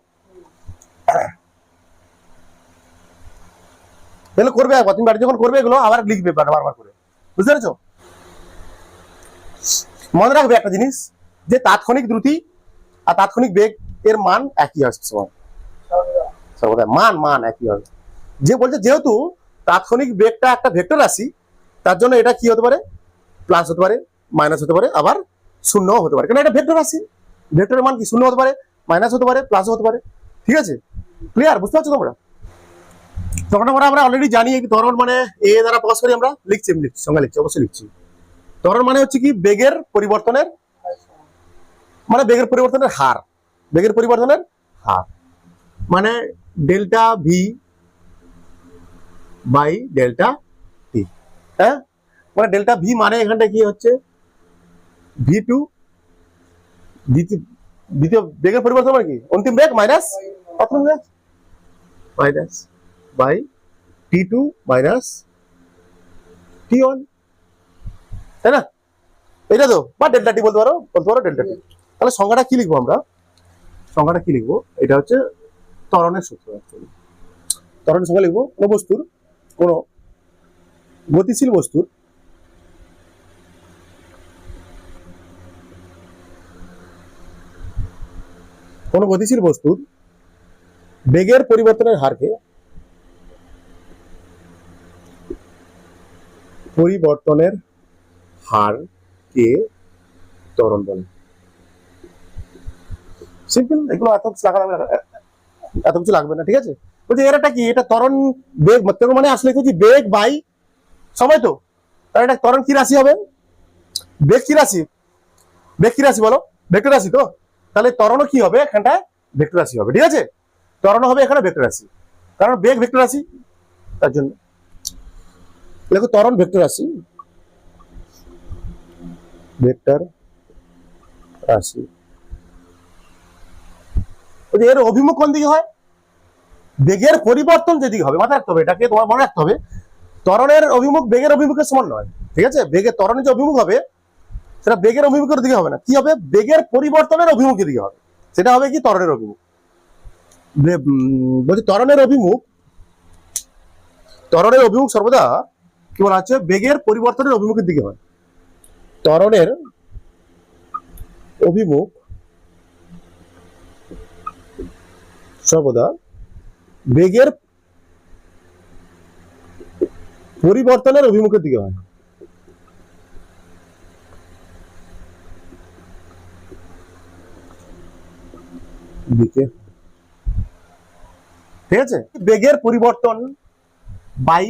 তাহলে করবে একবার, তুমি বাড়ি যখন করবে এগুলো আবার লিখবে বারবার করে, বুঝতে পেরেছো? মনে রাখবে একটা জিনিস, যে তাৎক্ষণিক দ্রুতি আর তাৎক্ষণিক বেগ এর মান একই আসছে, সর্বদা মান মান একই হবে। যে বলছে যেহেতু তাৎক্ষণিক বেগটা একটা ভেক্টর রাশি, তার জন্য এটা কি হতে পারে, প্লাস হতে পারে, মাইনাস হতে পারে, আবার শূন্যও হতে পারে, কারণ এটা ভেক্টর রাশি, ভেক্টরের মান কি শূন্য হতে পারে, মাইনাস হতে পারে, প্লাসও হতে পারে, ঠিক আছে? ক্লিয়ার, বুঝতে পারছো তোমরা? তখন আমরা অলরেডি জানি ত্বরণ মানে এ দ্বারা প্রকাশ করি আমরা, লিখছি সংজ্ঞা লিখছি, অবশ্যই লিখছি। ত্বরণ মানে হচ্ছে কি বেগের পরিবর্তনের, মানে বেগের পরিবর্তনের হার, বেগের পরিবর্তনের হার মানে ডেল্টা ভি বাই ডেল্টা টি। হ্যাঁ, মানে ডেল্টা ভি মানে এখানটা কি হচ্ছে ভি টু, দ্বিতীয় বেগের পরিবর্তন মানে কি অন্তিম বেগ মাইনাস প্রথম বেগ, minus by t two minus t one, তাই না? এটা তো বা ডেল্টা টি বলতে পারো ডেল্টা টি। তাহলে সংজ্ঞাটা কি লিখবো আমরা, সংজ্ঞাটা কি লিখবো, এটা হচ্ছে ত্বরণের সূত্র। ত্বরণের সংজ্ঞা লিখবো কোনো বস্তুর, কোনো গতিশীল বস্তুর কোন গতিশীল বস্তুর বেগের পরিবর্তনের হারকে ত্বরণ বলে। সিম্পল, এগুলো এত কিছু লাগবে না, ঠিক আছে? বলছি এর একটা কি, এটা ত্বরণ বেগ মানে আসলে কি বেগ বাই সময়, তো তাহলে এটা ত্বরণ কি রাশি হবে, বেগ কি রাশি, বেগ কি রাশি বলো, ভেক্টর রাশি তো, তাহলে ত্বরণও কি হবে এখানটা ভেক্টর রাশি হবে, ঠিক আছে? ত্বরণ হবে এখানে ভেক্টর রাশি, কারণ বেগ ভেক্টর রাশি, তার জন্য দেখো ত্বরণ ভেক্টর রাশি, ভেক্টর রাশি। এর অভিমুখ কোন দিকে হয়, বেগের পরিবর্তন যেদিকে হবে, মাথায় রাখতে হবে, এটাকে তোমার মনে রাখতে হবে, ত্বরণের অভিমুখ বেগের অভিমুখের সমান নয়, ঠিক আছে? বেগের ত্বরণের যে অভিমুখ হবে সেটা বেগের অভিমুখের দিকে হবে না, কি হবে, বেগের পরিবর্তনের অভিমুখের দিকে হবে, সেটা হবে কি ত্বরণের অভিমুখ। বলছি ত্বরণের অভিমুখ সর্বদা কি বলা হচ্ছে, বেগের পরিবর্তনের অভিমুখের দিকে হয়। ত্বরণের অভিমুখ সর্বদা বেগের পরিবর্তনের অভিমুখের দিকে হয়। দিকে, ঠিক আছে? বেগের পরিবর্তন বাই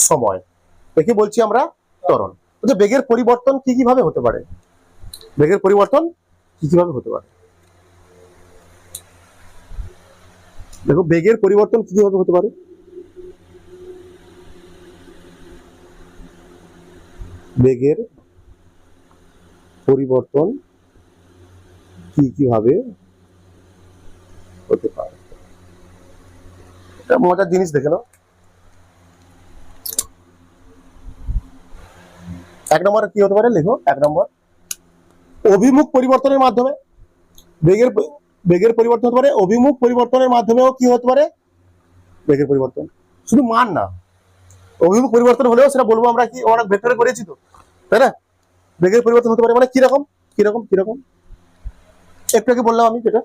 সময়, একে বলছি আমরা ত্বরণ। বেগের পরিবর্তন কি কি ভাবে হতে পারে, বেগের পরিবর্তন কি কি ভাবে হতে পারে, দেখো বেগের পরিবর্তন কি কিভাবে হতে পারে, বেগের পরিবর্তন কিভাবে হতে পারে? এটা মজার জিনিস, দেখে নাও। এক নম্বর কি হতে পারে, লেখো। এক নম্বর, অভিমুখ পরিবর্তনের মাধ্যমে বেগের পরিবর্তন হতে পারে। অভিমুখ পরিবর্তনের মাধ্যমেও কি হতে পারে? বেগের পরিবর্তন। শুধু মান না, অভিমুখ পরিবর্তন হলেও সেটা বলবো আমরা কি, অনেক ভেক্টরে করেছি তো, তাই না? বেগের পরিবর্তন হতে পারে মানে কিরকম কিরকম কিরকম একটু আগে বললাম আমি, যেটা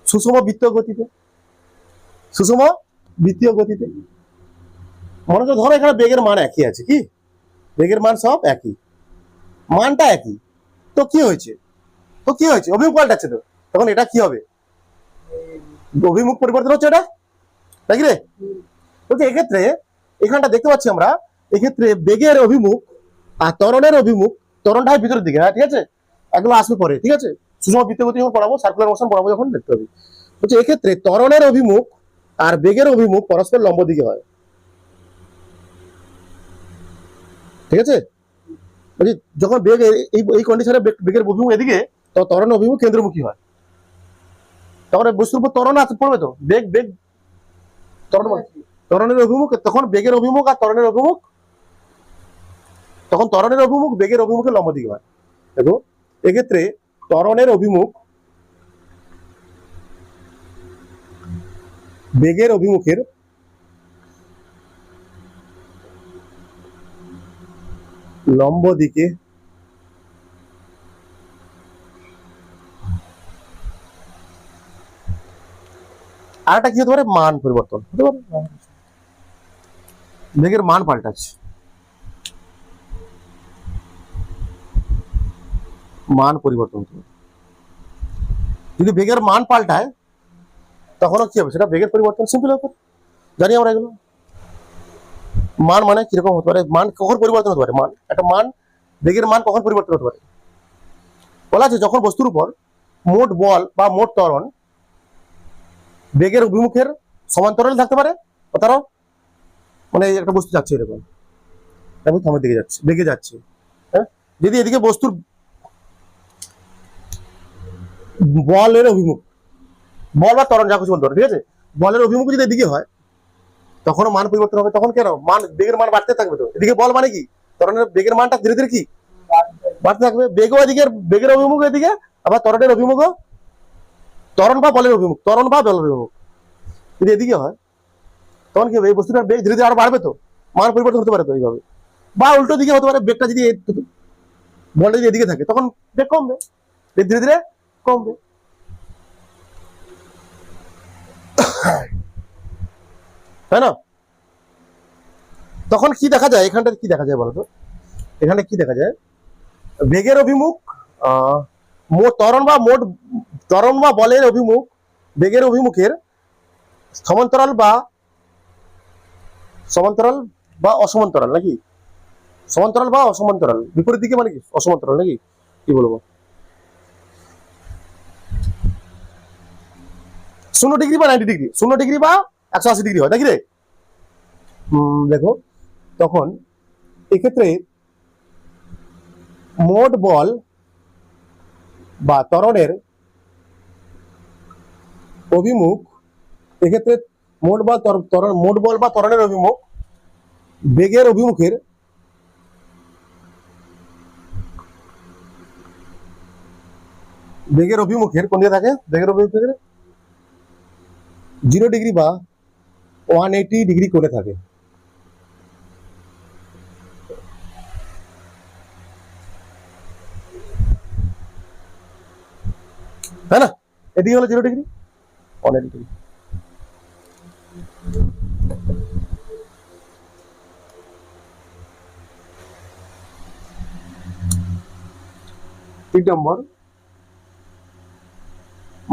সুষম বৃত্তীয় গতিতে, সুষম বৃত্তীয় গতিতে। মনে করো ধরো এখানে বেগের মান একই আছে, কি বেগের মান সব একই, মানটা একই, তো কি হয়েছে, অভিমুখ পাল্টাচ্ছে, তো তখন এটা কি হবে? অভিমুখ পরিবর্তন হচ্ছে এটা, নাকি রে? বলছি এক্ষেত্রে এখানটা দেখতে পাচ্ছি আমরা, এক্ষেত্রে বেগের অভিমুখ আর ত্বরণের অভিমুখ, ত্বরণটা হয় ভিতরের দিকে, হ্যাঁ ঠিক আছে, এগুলো আসবে পরে, ঠিক আছে, সুষম বৃত্তীয় গতি যখন পড়াবো, সার্কুলার মোশন পড়াবো যখন, দেখতে হবে। বলছি এক্ষেত্রে ত্বরণের অভিমুখ আর বেগের অভিমুখ পরস্পর লম্ব দিকে হয়, ঠিক আছে। বলছি যখন বেগ এই কন্ডিশনে বেগের অভিমুখ এদিকে, তো ত্বরণ অভিমুখ কেন্দ্রমুখী হয়, তখন বস্তুর উপর ত্বরণ আছে পড়বে তো, বেগ বেগ ত্বরণের অভিমুখ, তখন বেগের অভিমুখ আর ত্বরণের অভিমুখ, তখন ত্বরণের অভিমুখ বেগের অভিমুখে লম্ব দিকে হয়। দেখো এক্ষেত্রে ত্বরণের অভিমুখ বেগের অভিমুখের লম্ব দিকে আর একটা কি হতে পারে, মান পরিবর্তন হতে পারে, বেগের মান পাল্টাচ্ছে, মান পরিবর্তন হতে পারে। যদি বেগের মান পাল্টায় তখনও কি হবে, সেটা বেগের পরিবর্তন, সিম্পল ব্যাপার, জানি আমরা এগুলো। মান মানে কিরকম হতে পারে, মান কখন পরিবর্তন হতে পারে, মান একটা মান, বেগের মান কখন পরিবর্তন হতে পারে, বলা আছে যখন বস্তুর উপর মোট বল বা মোট ত্বরণ বেগের অভিমুখের সমান্তরালে থাকতে পারে, তারাও মানে একটা বস্তু যাচ্ছে এরকম, এবং থামের দিকে যাচ্ছে, বেগে যাচ্ছে, হ্যাঁ, যদি এদিকে বস্তুর বলের অভিমুখ, বল বা ত্বরণ যা কিছু বলতে পারে, ঠিক আছে, বলের অভিমুখ যদি এদিকে হয় তখনও মান পরিবর্তন হবে। তখন কেন, মান বেগের মান বাড়তে থাকবে, তো এদিকে বল মানে কি, ত্বরণের বেগের মানটা ধীরে ধীরে কি বাড়তে থাকবে, বেগও এদিকে, বেগের অভিমুখ এদিকে, আবার ত্বরণের অভিমুখও, ত্বরণ বা বলের অভিমুখ, ত্বরণ বা বলের অভিমুখ যদি এদিকে হয় তখন কি হবে, এই বস্তুটার বেগ ধীরে ধীরে আরো বাড়বে, তো মান পরিবর্তন হতে পারে তো এইভাবে। বা উল্টো দিকে হতে পারে, বেগটা যদি বলটা যদি এদিকে থাকে তখন বেগ কমবে, বেগ ধীরে ধীরে কমবে, তাই না? তখন কি দেখা যায়, এখানটা কি দেখা যায় বলতো, এখানে কি দেখা যায়, বেগের অভিমুখ ত্বরণ বা বলের অভিমুখ বেগের অভিমুখের সমান্তরাল বা অসমান্তরাল, নাকি সমান্তরাল বা অসমান্তরাল, বিপরীত দিকে মানে কি অসমান্তরাল, নাকি কি বলবো, 0 ডিগ্রি বা 90 ডিগ্রি, 0 ডিগ্রি বা 180 ডিগ্রি হয়, নাকি রে? দেখো তখন এক্ষেত্রে মোট বল বা ত্বরণের অভিমুখ, এক্ষেত্রে মোট বল বা ত্বরণের অভিমুখ বেগের অভিমুখের কোন দিকে থাকে, বেগের অভিমুখের 0 ডিগ্রি বা 180 ডিগ্রি কোণে থাকে, তাই না? এদিকে হলো 0 ডিগ্রি, 180 ডিগ্রি। তিন নম্বর,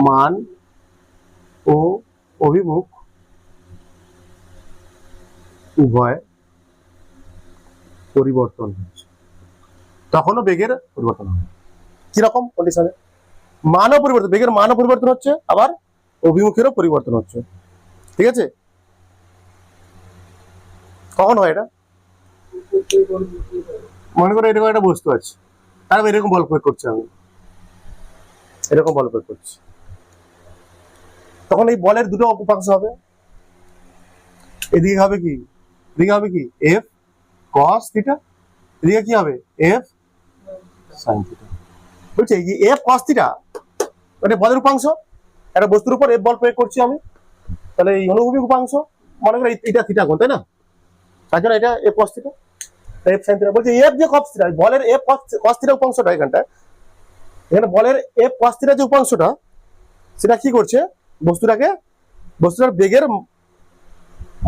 মান ও অভিমুখ উভয় পরিবর্তন হচ্ছে, তখনও বেগের পরিবর্তন হবে। কিরকম কন্ডিশনে, মানও পরিবর্তন, বেগের মানও পরিবর্তন হচ্ছে, আবার অভিমুখেরও পরিবর্তন হচ্ছে, ঠিক আছে। কখন হয় এটা, মনে করো এরকম একটা বস্তু আছে, তাহলে এরকম বল প্রয়োগ করছি আমি, এরকম বল প্রয়োগ করছি, তখন এই বলের দুটো উপাংশ হবে। এদিকে হবে কি, এদিকে হবে কি এফ কস থিটা, এদিকে কি হবে এফ সাইন থিটা। বুঝছে, এই এফ কস থিটা মানে বলের উপাংশ, একটা বস্তুর উপর এফ বল প্রয়োগ করছি আমি, তাহলে এই অনুভূমিক উপাংশ মনে করো এটা থিটা কোণ, তাই না? তার জন্য এটা F cos theta, f sine theta. বলছে এফ যে কস থিটা, বলের এফ কস থিটা উপাংশটা এখানটা, এখানে বলের এফ কস থিটা যে উপাংশটা, সেটা কি করছে, বস্তুটার বেগের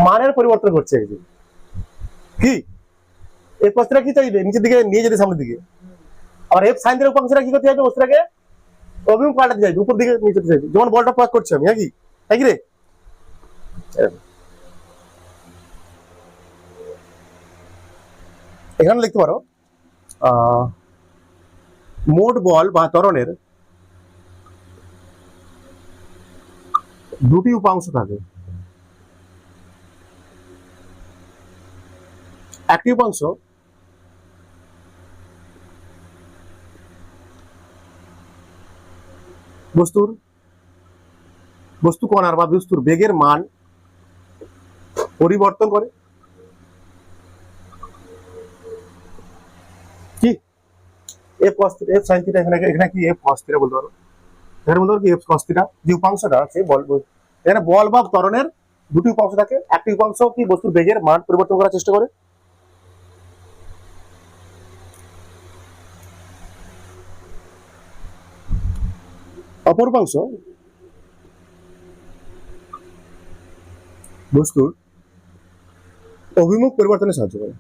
মানের পরিবর্তন করছে। কি এফ কস থিটা কি চাইবে, নিচের দিকে নিয়ে যেতে সামনের দিকে, আর এফ সাইন থিটা উপাংশটা কি করতে চাইবে, বস্তুটাকে অভিমুখ পাল্টাতে চাইবে, উপর দিকে নিয়ে যেতে চাইবে, যেমন বলটা প্রয়োগ করছি আমি। একই রে, এখানে লিখতে পারো মোট বল বা ত্বরণের দুটি উপাংশ থাকে, একটি উপাংশ বস্তু কণার বা বস্তুর বেগের মান পরিবর্তন করে। কি F cos theta, f sine theta, এখানে কি এফ কস থিটা বলতে পারো, এখানে বলতে পারো কি এফ কস থিটা। যে উপাংশটা আছে বল, এখানে বল বা ত্বরণের দুটি উপাংশ থাকে, একটি উপাংশ কি বস্তুর বেগের মান পরিবর্তন করার চেষ্টা করে, অপর উপাংশ বস্তুর অভিমুখ পরিবর্তনে সাহায্য করে,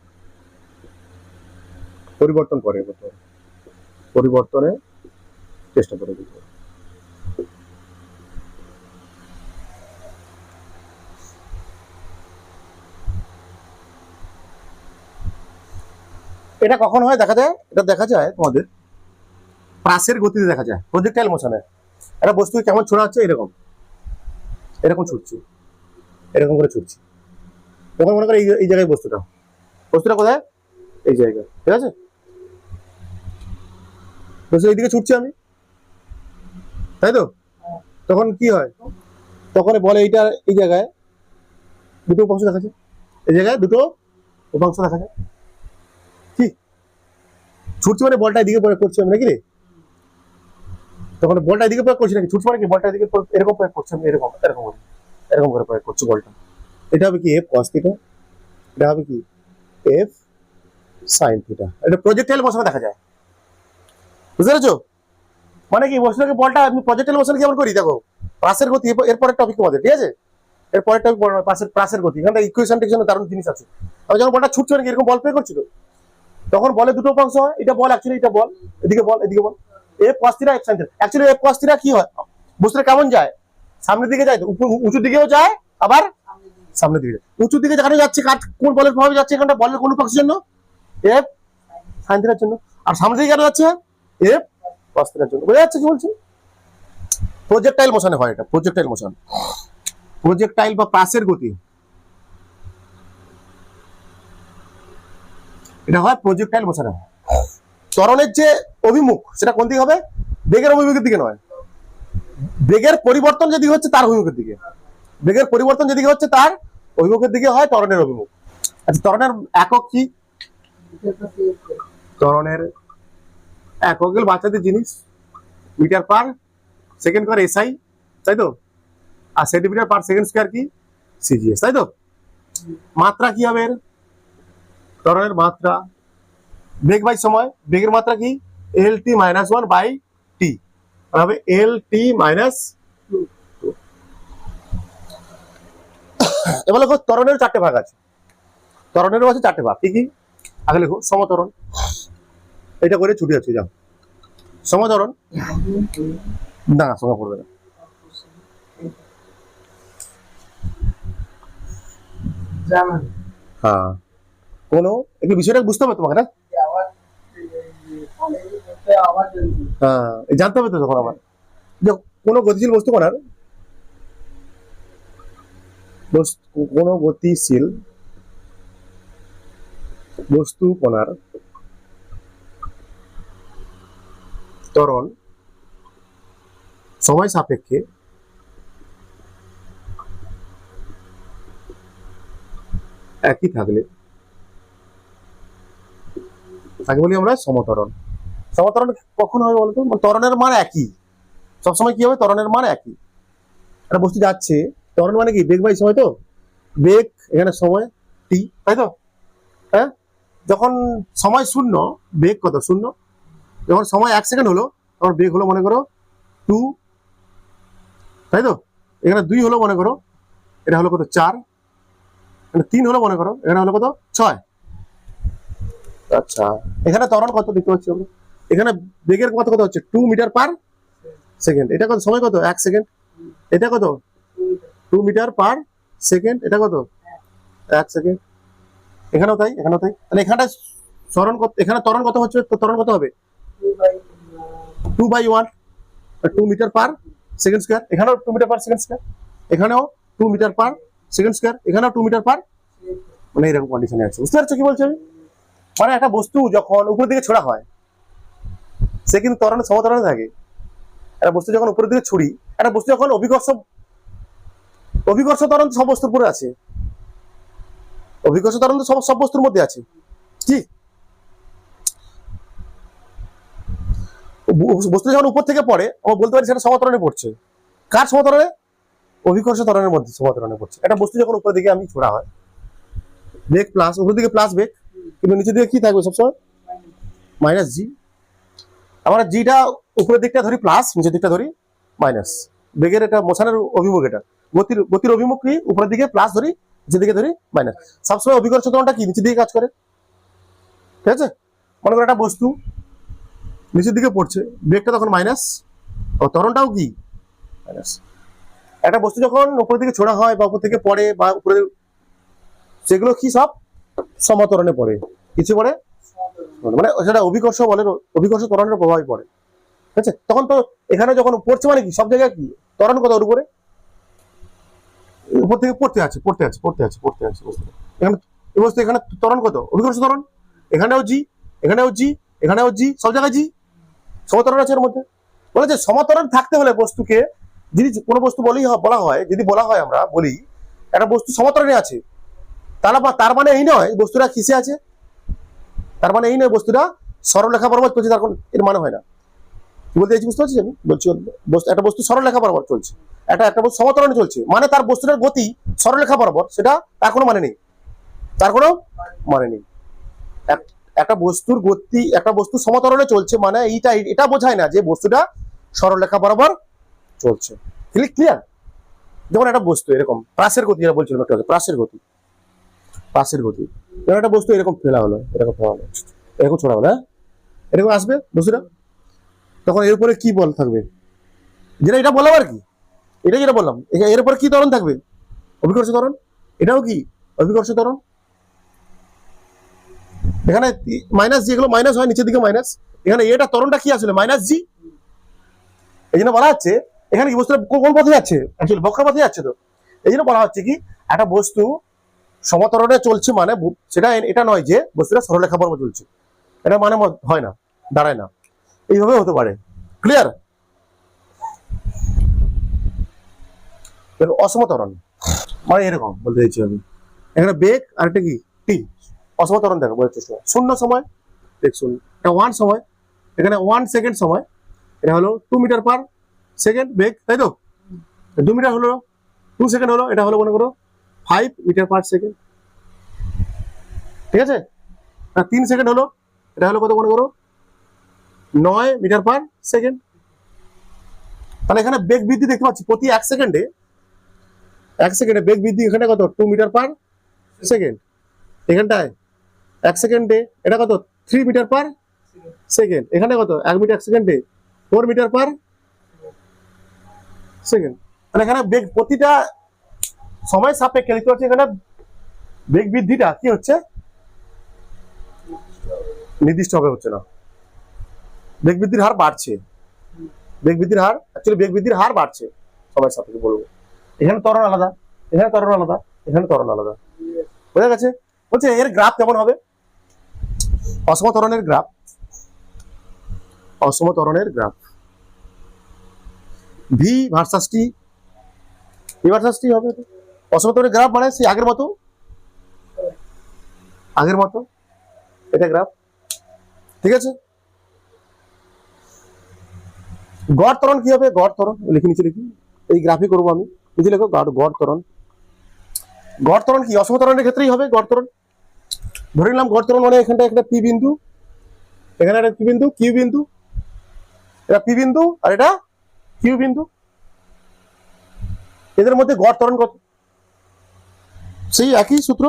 পরিবর্তনে চেষ্টা করে। এটা কখন হয় দেখা যায়, এটা দেখা যায় তোমাদের প্রাসের গতিতে দেখা যায়, প্রজেক্টাইল মোশনে। একটা বস্তু কেমন ছোড়া হচ্ছে, এরকম এরকম ছুটছি, এরকম করে ছুটছি, তখন মনে করে এই জায়গায় বস্তুটা কোথায়, এই জায়গায়, ঠিক আছে? বস্তু এইদিকে ছুটছি আমি, তাই তো? তখন কি হয়, তখন বলে এইটা এই জায়গায় দুটো উপাংশ দেখা যায়, এই জায়গায় দুটো উপাংশ দেখা যায়। কি ছুটছি মানে বলটা এদিকে প্রয়োগ করছি আমি, নাকি রে? তখন বলটা এদিকে প্রয়োগ করছি নাকি, ছুটছি মানে কি বলটা এদিকে এরকম প্রয়োগ করছি আমি, এরকম করে প্রয়োগ করছি বলটা। এটা হবে কি এফ কস থিটা, এটা হবে কি এফ সাইন থিটা। এটা প্রজেক্টাইল মোশনে দেখা যায়, বুঝতে পেরেছো? মানে কি বস্তুটাকে বলটা আমি প্রজেক্টাইল মোশন কেমন করি, দেখো প্রাসের গতি, এরপরের টপিক তোমাদের, ঠিক আছে? এরপরের টপিক প্রাসের গতি, এখানে ইকুয়েশন টেকশনে দারুণ জিনিস আছে। আমি যখন বলটা ছুটছি নাকি এরকম বল প্রয়োগ করছিল, তখন বলে দুটো উপাংশ হয়, এটা বল অ্যাকচুয়ালি, এটা বল, এদিকে বল, এদিকে বল, f cos theta f sine theta. Actually f cos theta কি হয়, বস্তুটা কেমন যায়, সামনের দিকে যায়, উঁচুর দিকেও যায়, আবার সামনের দিকে যায়। উঁচুর দিকে যেখানে যাচ্ছে, কোন বলের প্রভাবে যাচ্ছে, এখানটা বলের কোন উপাংশের জন্য, এফ সাইন থিটার জন্য। আর সামনের দিকে কেন যাচ্ছে, এফ কস থিটার জন্য। বোঝা যাচ্ছে কি বলছি? প্রজেক্টাইল মোশনে হয় এটা, প্রজেক্টাইল মোশন, প্রজেক্টাইল বা প্রাসের গতি, এটা হয় প্রজেক্টাইল মোশনে। ত্বরণের যে অভিমুখ সেটা কোন দিকে হবে, বেগের অভিমুখের দিকে নয়, বেগের পরিবর্তন যেদিকে হচ্ছে তার অভিমুখের দিকে, বেগের পরিবর্তন যেদিকে হচ্ছে তার অভিমুখের দিকে হয় ত্বরণের অভিমুখ। আচ্ছা, ত্বরণের একক কি, ত্বরণের একক গেল বাচ্চাদের জিনিস, মিটার পার সেকেন্ড করে এসআই, তাই তো? আর সেন্টিমিটার পার সেকেন্ড স্কয়ার কি সিজিএস, তাই তো? মাত্রা কি হবে, ত্বরণের মাত্রা, বেগ বাই সময়, বেগের মাত্রা কি এল টি মাইনাস 1 বাই টি, হবে এল টি মাইনাস। এবার দেখো ত্বরণের চারটে ভাগ আছে, ত্বরণেরও আছে চারটে ভাগ। কি কি? আগে লেখো সমত্বরণ, এটা করে ছুটি আছে, যাও সমত্বরণ, না সময় পড়বে না, হ্যাঁ কোনো একটু বিষয়টা বুঝতে হবে তোমাকে, না হ্যাঁ জানতে হবে তো তখন আমার, যে কোনো গতিশীল বস্তু কণার, কোনো গতিশীল বস্তু কণার ত্বরণ সময় সাপেক্ষে একই থাকলে তাকে বলি আমরা সমত্বরণ। সমত্বরণ কখন হবে বলতো? ত্বরণের মান একই, সবসময় কি হবে? ত্বরণের মান একই। একটা বস্তু যাচ্ছে, ত্বরণ মানে কি? বেগ বাই সময়। তো বেগ এখানে সময় টি, তাই তো? হ্যাঁ, যখন সময় শূন্য, বেগ কত? শূন্য। যখন সময় 1 সেকেন্ড হলো, তখন বেগ হলো মনে করো 2, তাই তো? এখানে 2 হলো মনে করো, এটা হলো কত? 4। এখানে 3 হলো মনে করো, এখানে হলো কত? 6। আচ্ছা, এখানে ত্বরণ কত দেখতে পাচ্ছি আমরা? এখানে বেগের কত কত হচ্ছে? 2 মিটার পার সেকেন্ড। এটা কত? সময় কত? 1 সেকেন্ড। এটা কত? 2 মিটার পার সেকেন্ড। এটা কত? 1 সেকেন্ড। এখানেও তাই, এখানেও তাই। তাহলে এখানটা ত্বরণ কত? এখানে ত্বরণ কত হচ্ছে? তো ত্বরণ কত হবে? 2/1, 2 মিটার পার সেকেন্ড স্কয়ার। এখানেও 2 মিটার পার সেকেন্ড স্কয়ার, এখানেও 2 মিটার পার সেকেন্ড স্কয়ার, এখানেও 2 মিটার পার, মানে এরকম কন্ডিশনে আছে। বুঝতে পারছো কি বলছি আমি? মানে একটা বস্তু যখন উপরের দিকে ছোড়া হয়, সে কিন্তু ত্বরণে সমত্বরণে থাকে। একটা বস্তু যখন উপরের দিকে ছুড়ি, একটা বস্তু যখন অভিকর্ষ ত্বরণ সব বস্তুর উপরে আছে। অভিকর্ষ ত্বরণ তো সব বস্তুর মধ্যে আছে। কি বস্তু যখন উপর থেকে পড়ে, আমরা বলতে পারি সেটা সমত্বরণে পড়ছে। কার সমত্বরণে? অভিকর্ষ ত্বরণের মধ্যে সমত্বরণে পড়ছে। একটা বস্তু যখন উপরের দিকে আমি ছোড়া হয়, বেগ প্লাস, উপরের দিকে প্লাস বেগ, কিন্তু নিচের দিকে কি থাকবে সবসময়? মাইনাস জি। আমরা জিটা উপরের দিকটা ধরি প্লাস, নিচের দিকটা ধরি মাইনাস। বেগের এটা মোশনের অভিমুখ, এটা গতির অভিমুখ কি? উপরের দিকে প্লাস ধরি, নিচের দিকে ধরি মাইনাস। সবসময় অভিকর্ষ ত্বরণটা কি? নিচের দিকে কাজ করে। ঠিক আছে? মনে করো একটা বস্তু নিচের দিকে পড়ছে, বেগটা তখন মাইনাস, ও ত্বরণটাও কি? মাইনাস। একটা বস্তু যখন উপরের দিকে ছোড়া হয় বা উপর থেকে পড়ে বা উপরে, সেগুলো কি সব সমত্বরণে পড়ে। কিছু পড়ে মানে সেটা অভিকর্ষ বলে, অভিকর্ষ ত্বরণের প্রভাবই পড়ে। ঠিক আছে? তখন তো এখানে যখন পড়ছে মানে কি? সব জায়গায় কি ত্বরণ কত? ওর উপরে, উপর থেকে পড়তে আছে। এখানে এই বস্তু, এখানে ত্বরণ কত? অভিকর্ষ ত্বরণ। এখানেও জি, এখানেও জি, এখানেও জি, সব জায়গায় জি। সমত্বরণ আছে এর মধ্যে। বলে যে সমত্বরণ থাকতে হলে বস্তুকে, যদি কোনো বস্তু বলা হয়, যদি বলা হয়, আমরা বলি একটা বস্তু সমত্বরণে আছে, তার মানে এই নয় বস্তুটা কিসে আছে। তার মানে এই নয় বস্তুটা সরলরেখা বরাবর চলছে, তার এর মানে হয় না। কি বলতে চাইছি বুঝতে পারছি আমি? বলছি একটা বস্তু সরলরেখা বরাবর চলছে, একটা বস্তু সমত্বরণে চলছে, মানে তার বস্তুটার গতি সরলরেখা বরাবর, সেটা তার কোনো মানে নেই। তার কোনো মানে নেই। একটা বস্তুর গতি, একটা বস্তু সমত্বরণে চলছে মানে এটা বোঝায় না যে বস্তুটা সরলরেখা বরাবর চলছে। ক্লিয়ার? যেমন একটা বস্তু এরকম প্রাসের গতি, যেটা বলছিলাম একটু আগে, প্রাসের গতি। যেমন একটা বস্তু এরকম ফেলা হলো, এরকম ছোড়া হলো, হ্যাঁ, এরকম আসবে বস্তুটা, তখন এর উপরে কি বল থাকবে? যেটা এটা বললাম আর কি, এটা যেটা বললাম, এর উপরে কি ত্বরণ থাকবে? অভিকর্ষ ত্বরণ। এটাও কি? অভিকর্ষ ত্বরণ। এখানে মাইনাস জি, এগুলো মাইনাস হয়, নিচের দিকে মাইনাস। এখানে এটা ত্বরণটা কি আসলে? মাইনাস জি। এই জন্য বলা হচ্ছে এখানে কি বস্তুটা কোন পথে যাচ্ছে? অ্যাকচুয়ালি বক্রপথে যাচ্ছে। তো এই জন্য বলা হচ্ছে কি একটা বস্তু সমত্বরণে চলছে মানে সেটা এটা নয় যে বস্তুটা সরলরেখা বরাবর চলছে, এটা মানে হয় না, দাঁড়ায় না। এইভাবে হতে পারে। ক্লিয়ার? অসমত্বরণ মানে এরকম বলতে চাইছি আমি। এখানে বেগ আর একটা কি? টি। অসমত্বরণ দেখো বলার চেষ্টা, শূন্য সময় বেগ শূন্য, এটা 1 সময়, এখানে 1 সেকেন্ড সময়, এটা হলো 2 মিটার পার সেকেন্ড বেগ, তাই তো? 2 মিটার হলো, 2 সেকেন্ড হলো, এটা হলো মনে করো 5 মিটার পার সেকেন্ড। ঠিক আছে? 3 সেকেন্ড হলো, এটা হলো কত মনে করো? 9 মিটার পার সেকেন্ড। তাহলে এখানে বেগ বৃদ্ধি দেখতে পাচ্ছি প্রতি 1 সেকেন্ডে বেগ বৃদ্ধি। এখানে কত? 2 মিটার পার সেকেন্ড। এখানটায় 1 সেকেন্ডে এটা কত? 3 মিটার পার সেকেন্ড। এখানে কত? 1 মিটার সেকেন্ডে 4 মিটার পার সেকেন্ড। তাহলে এখানে বেগ প্রতিটা সময় সাপেক্ষে দেখতে পাচ্ছি, এখানে বেগ বৃদ্ধিটা কি হচ্ছে? নির্দিষ্ট ভাবে হচ্ছে না, বেগ বৃদ্ধির হার বাড়ছে। বেগ বৃদ্ধির হার বাড়ছে সময়ের সাপেক্ষে বলবো। এখানে ত্বরণ আলাদা, এখানে ত্বরণ আলাদা, এখানে ত্বরণ আলাদা। বোঝা গেছে? বলছে এর গ্রাফ কেমন হবে? অসমত্বরণের গ্রাফ অসম ত্বরণের গ্রাফ। ভি ভার্সাস টি, ভি ভার্সাস টি হবে অসম ত্বরণের গ্রাফ, মানে সেই আগের মতো এটা গ্রাফ। ঠিক আছে, গড় ত্বরণ কি হবে? গড় ত্বরণ লিখে নিচে লিখি, এই গ্রাফই করবো আমি। নিচে লেখো গড় ত্বরণ। গড় ত্বরণ কি অসম ত্বরণের ক্ষেত্রেই হবে গড় ত্বরণ। ধরে নিলাম গড় ত্বরণ মানে এখানটা একটা পি বিন্দু, এখানে একটা পি বিন্দু, কিউ বিন্দু, এটা পি বিন্দু আর এটা কিউ বিন্দু, এদের মধ্যে গড় ত্বরণ কত? সেই একই সূত্র,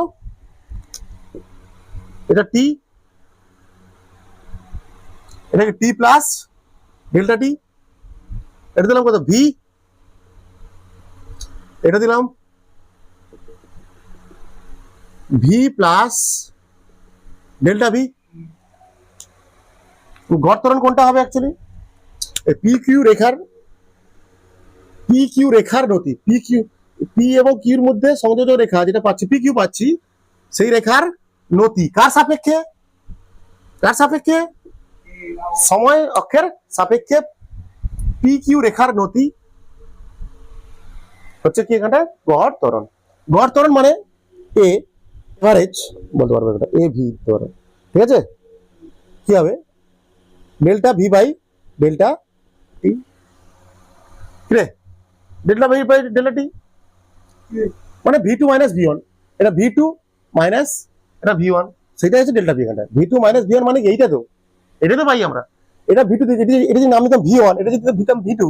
এটা টি, এটাকে টি প্লাস ডেল্টা টি, এটা দিলাম কত? ভি, এটা দিলাম ভি প্লাস ডেল্টা ভি। গড় ত্বরণ কোনটা হবে অ্যাকচুয়ালি? পি কিউ রেখার নতি, পি এবং কিউর মধ্যে সংযোজক রেখা যেটা পাচ্ছি, পি কিউ পাচ্ছি, সেই রেখার নতি কার সাপেক্ষে? সময় অক্ষের সাপেক্ষে পি কিউ রেখার নতি হচ্ছে কি এখানটা গড় ত্বরণ। গড় ত্বরণ মানে এ এভারেজ বলতে পারবো, এটা এ ভি ত্বরণ। ঠিক আছে, কি হবে? Delta V by delta T, রে ডেল্টা ভি বাই ডেল্টা টি মানে V two minus V one, এটা ভি টু মাইনাস এটা ভি ওয়ান, সেটা হচ্ছে ডেল্টা ভি। এখানটা V two minus V one মানে এইটা তো, এটা তো পাই আমরা, এটা ভি টু, এটা যদি নাম দিতাম ভি ওয়ান, এটা যদি দিতাম V two,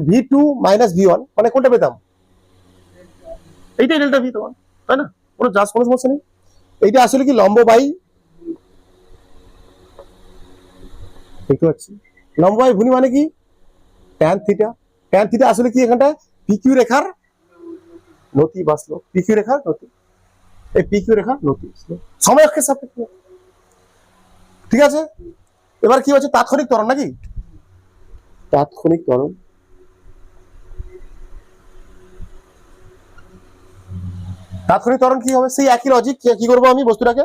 V two minus V one মানে কোনটা পেতাম? এইটাই ডেল্টা ভি তোমার, তাই না? কোনো সমস্যা নেই। এইটা আসলে কি লম্ব বাই, দেখতে পাচ্ছি লম্ব বাই ভূমি মানে কি ট্যান থিটা। ট্যান থিটা আসলে কি এখানটা পিকিউ রেখার নতি বাসলো, পিকিউ রেখার নতি, এই পিকিউ রেখার নতি সময় অক্ষের সাপেক্ষে। ঠিক আছে, এবার কি হচ্ছে তাৎক্ষণিক ত্বরণ নাকি? তাৎক্ষণিক ত্বরণ, তাৎক্ষণিক ত্বরণ কি হবে? সেই একই লজিক, কি করবো আমি বস্তুটাকে,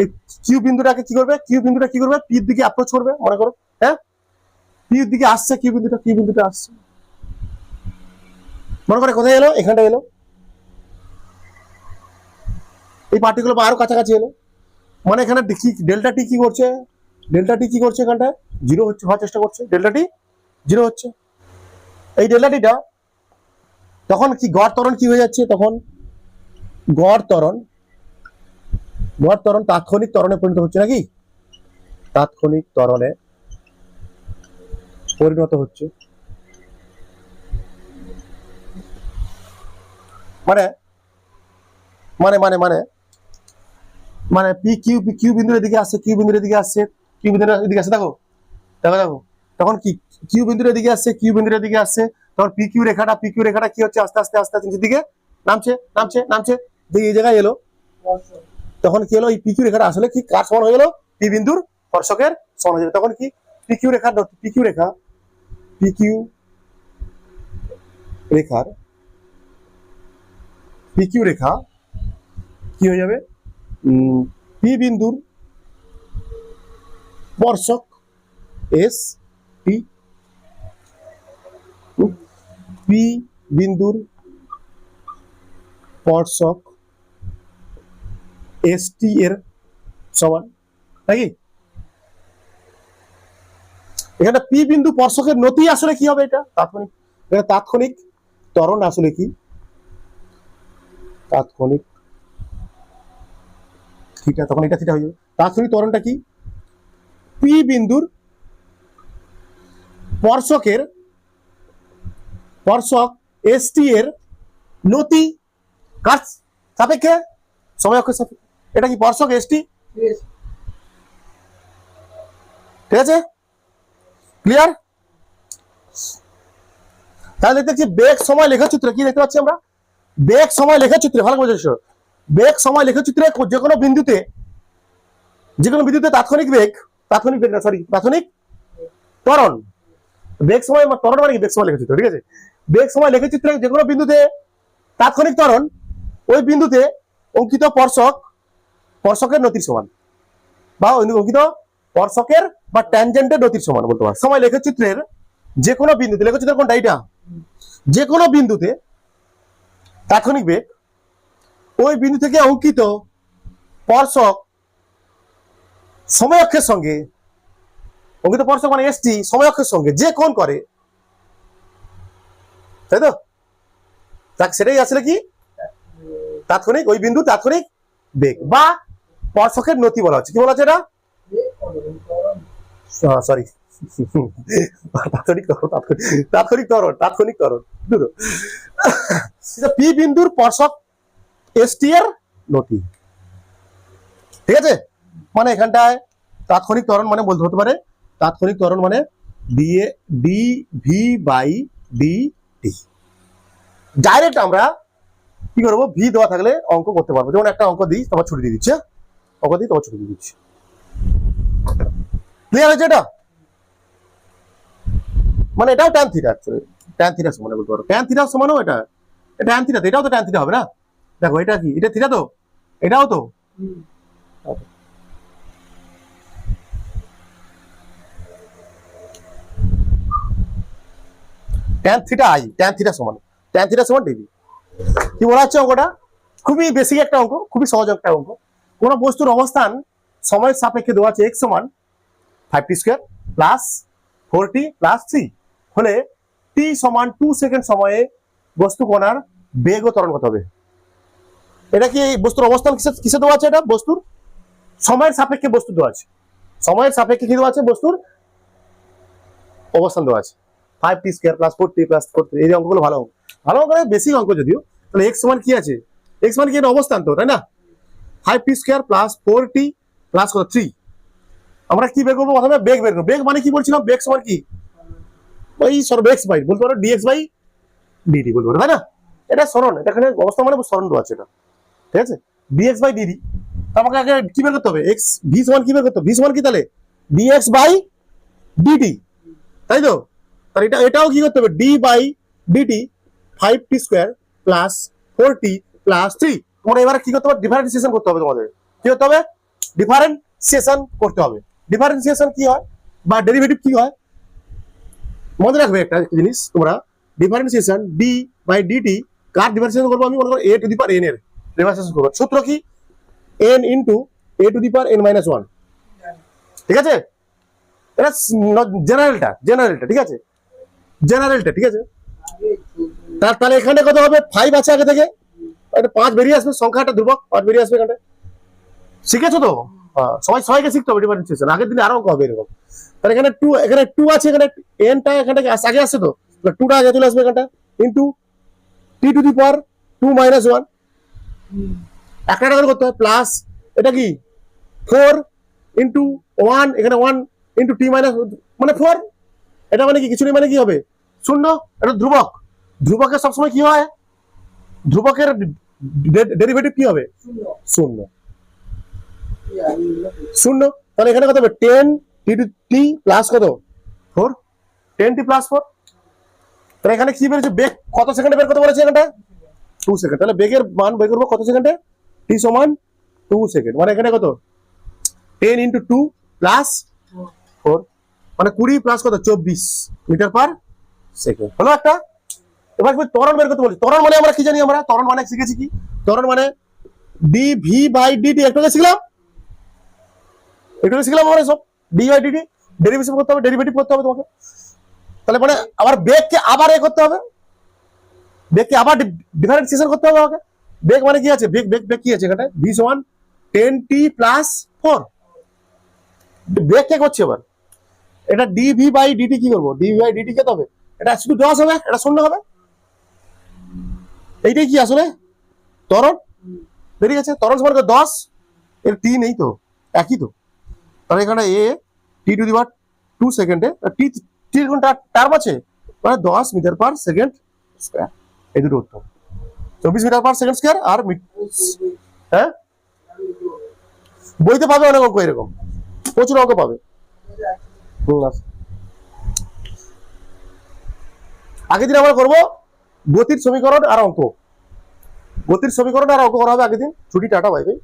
এই কিউ বিন্দুটাকে কি করবে, পির দিকে অ্যাপ্রোচ করবে, মনে করো, হ্যাঁ পির দিকে আসছে কিউ বিন্দুটা আসছে, মনে করে কোথায় এলো? এখানটা এলো, এই পার্টিকুলার বা আরো কাছাকাছি এলো, মানে এখানে ডেল্টা টি কি করছে? এখানটা জিরো হচ্ছে, হওয়ার চেষ্টা করছে, ডেল্টা টি জিরো হচ্ছে। এই ডেল্টা টিটা তখন কি গড় ত্বরণ কি হয়ে যাচ্ছে? তখন গড় ত্বরণ তাৎক্ষণিক ত্বরণে পরিণত হচ্ছে নাকি? তাৎক্ষণিক ত্বরণে পরিণত হচ্ছে, মানে মানে মানে মানে মানে পি কিউ বিন্দুর দিকে আসছে, দেখো, তখন কি কিউ বিন্দুর দিকে আসছে, তখন পি কিউ রেখাটা কি হচ্ছে? আস্তে আস্তে নিচের দিকে নামছে, এই জায়গায় এলো, তখন কি হলো? এই পি কিউ রেখাটা আসলে কি কার সমান হয়ে গেল? পি বিন্দুর স্পর্শকের সমান হয়ে যাবে। তখন কি পি কিউ রেখার কি হয়ে যাবে? পি বিন্দুর স্পর্শক এস পি, পি বিন্দুর স্পর্শক এস টি এর সমান নাকি? এখানে পি বিন্দু স্পর্শকের নতি আসলে কি হবে? এটা তাৎক্ষণিক ত্বরণ আসলে কি? তাৎক্ষণিক থিটা, তখন এটা থিটা হয়ে যাবে। তাৎক্ষণিক ত্বরণটা কি? পি বিন্দুর স্পর্শক এস টি এর নতি কার সাপেক্ষে? সময় অক্ষের সাপেক্ষে। এটা কি স্পর্শক এস টি? ঠিক আছে, ক্লিয়ার? তাহলে দেখছি বেগ সময় লেখচিত্র কি দেখতে পাচ্ছি আমরা? বেগ সময় লেখচিত্রে ভালো করে বুঝেছো, বেগ সময় লেখচিত্রে যে কোনো বিন্দুতে তাৎক্ষণিক ত্বরণ, বেগ সময় ত্বরণ মানে কি? বেগ সময় লেখচিত্র, ঠিক আছে? বেগ সময় লেখচিত্রে যে কোনো বিন্দুতে তাৎক্ষণিক ত্বরণ ওই বিন্দুতে অঙ্কিত স্পর্শকের নতির সমান, বা অঙ্কিত স্পর্শকের বা ট্যানজেন্টের নতির সমান বলতে পারো। সময় লেখচিত্রের যে কোনো বিন্দুতে, লেখচিত্র কোনটা এটা, যে কোনো বিন্দুতে তাৎক্ষণিক বেগ ওই বিন্দু থেকে অঙ্কিত স্পর্শক সময় অক্ষের সঙ্গে, অঙ্কিত স্পর্শক মানে এসটি সময় অক্ষের সঙ্গে যে কোণ করে, তাই তো, সেটাই আসলে কি তাৎক্ষণিক, ওই বিন্দু তাৎক্ষণিক বেগ বা স্পর্শকের নতি বলা হচ্ছে। কি বলা হচ্ছে এটা? সরি, তাৎক্ষণিক ত্বরণ পি বিন্দুর স্পর্শক এসটি এর নতি। ঠিক আছে, মানে এখানটায় তাৎক্ষণিক ত্বরণ মানে বলতে হতে পারে, তাৎক্ষণিক ত্বরণ মানে D V by D T. Direct আমরা কি করবো, ভি দেওয়া থাকলে অঙ্ক করতে পারবো। যেমন একটা অঙ্ক দিই, তোমার ছুটি দিয়ে দিচ্ছে, অঙ্ক দিই তোমার ছুটি দিয়ে দিচ্ছি। ক্লিয়ার হয়েছে এটা? মানে এটাও tan theta, actually tan theta সমান বলতে পারো, ট্যান থিটা সমানও এটা ট্যান থিটা, এটাও তো ট্যান থিটা হবে না? দেখো এটা কি, এটা থিটা তো, এটাও তো tan theta I, tan theta সমান ডিবি। কি বলা হচ্ছে অঙ্কটা? খুবই বেসিক একটা অঙ্ক, খুবই সহজ একটা অঙ্ক। কোন বস্তুর অবস্থান সময়ের সাপেক্ষে দেওয়া আছে x সমান 5t square plus 4t plus 3 হলে t সমান 2 সেকেন্ড সময়ে বস্তু কণার বেগ ও ত্বরণ কত হবে? এটা কি বস্তুর অবস্থান কিসে দেওয়া আছে? এটা বস্তুর সময়ের সাপেক্ষে বস্তু দেওয়া আছে, সময়ের সাপেক্ষে কি দেওয়া আছে? বস্তুর অবস্থান দেওয়া আছে। 5t square plus 4t plus 4t, এই অঙ্কগুলো ভালো অঙ্ক, বেসিক অঙ্ক যদিও। তাহলে x সমান কি আছে? x সমান কি এটা অবস্থান তো, তাই না? 5t square plus 4t plus কত 3। আমরা কি বের করবো? প্রথমে বেগ বের করবো। বেগ মানে কি বলছিলাম? বেগ সমান কি, ওই সরব x বাই বলতে পারো dx বাই dt বলতে পারো, তাই না? এটা সরণ, এটা এখানে অবস্থান মানে সরণ দেওয়া আছে এটা, ঠিক আছে? dx by dt। আমাকে আগে কি বের করতে হবে? x v সমান কি বের করতে হবে? v সমান কি তাহলে dx বাই dt, তাই তো? তাহলে এটাও কি করতে হবে? d by dt 5t square plus 4t plus 3। তোমরা এবারে কি করতে হবে? ডিফারেন্সিয়েশন করতে হবে। তোমাদের কি করতে হবে? ডিফারেন্সিয়েশন করতে হবে। ডিফারেন্সিয়েশন কি হয় বা ডেরিভেটিভ কি হয় মনে রাখবে একটা জিনিস তোমরা। ডিফারেন্সিয়েশন d বাই dt কার ডিফারেন্সিয়েশন করব? আমি মনে করব a to the power n এর ডিফারেন্সিয়েশন করব। সূত্র কি? n into a to the power n minus 1। ঠিক আছে, এটা জেনারেলটা ঠিক আছে, জেনারেলটা ঠিক আছে। তাহলে এখানে কত হবে? 5 আছে আগে থেকে, এটা 5 বেরিয়ে আসবে, সংখ্যাটা ধ্রুবক 5 বেরিয়ে আসবে এখানে। শিখেছো তো? সবাইকে শিখতে হবে ডিফারেন্সিয়েশন, আগের দিনে আরো অঙ্ক হবে এরকম। তাহলে এখানে 2, এখানে 2 আছে, এখানে n টা এখানে আগে আসছে তো, 2টা আগে চলে আসবে এখানটা, into t two the power 2 minus 1। একটা করে করতে হয় প্লাস, এটা কি 4 ইনটু 1, এখানে 1 ইনটু t মাইনাস মানে 4। এটা মানে কি কিছু নেই, মানে কি হবে? শূন্য। এটা ধ্রুবক, ধ্রুবকের সবসময় কি হয়? ধ্রুবকের ডেরিভেটিভ কি হবে? শূন্য। তাহলে এখানে কত হবে? 10 t প্লাস কত 4, 10t প্লাস 4। তাহলে এখানে কি বেরোচ্ছে? বেগ কত সেকেন্ডে বের করতে বলেছে? এখানটা 2 সেকেন্ড। তাহলে বেগের মান বের করবো কত সেকেন্ডে? t সমান 2 সেকেন্ড। মানে এখানে কত? 10 ইনটু 2 প্লাস 4 মানে 20 প্লাস কত 24 মিটার পার সেকেন্ড হলো একটা। এবার ত্বরণ বের করতে বলি। ত্বরণ মানে আমরা কি জানি? আমরা ত্বরণ মানে শিখেছি কি? ত্বরণ মানে dv বাই dt। একটু শিখলাম আমরা সব d বাই dt ডেরিভেটিভ করতে হবে, ডেরিভেটিভ করতে হবে তোমাকে। তাহলে মানে আবার বেগকে আবার করতে হবে, বেগকে আবার ডিফারেন্সিয়েশন করতে হবে আমাকে। বেগ মানে কি আছে? বেগ বেগ বেগ কি আছে এখানে? v সমান 10t প্লাস 4। বেগ কে করছে এবার? এটা dv বাই dt কি করব? dv বাই dt কে হবে? এটা শুধু 10 হবে, এটা শূন্য হবে। এইটাই কি আসলে ত্বরণ বেরিয়ে গেছে। ত্বরণ সমান 10, এর t নেই তো, একই তো। তাহলে এখানে a t টু দি পাওয়ার 2 সেকেন্ডে t ঘন্টা টার্ম আছে, মানে 10 মিটার পার সেকেন্ড স্কয়ার। এই দুটো উত্তর। 24 মিটার পার সেকেন্ড স্কয়ার। আর হ্যাঁ, বইতে পাবে অনেক অঙ্ক, এরকম প্রচুর অঙ্ক পাবে। আগের দিন আমরা করবো গতির সমীকরণ আর অঙ্ক, গতির সমীকরণ আর অঙ্ক করা হবে আগের দিন। ছুটি, টাটা, বাই বাই।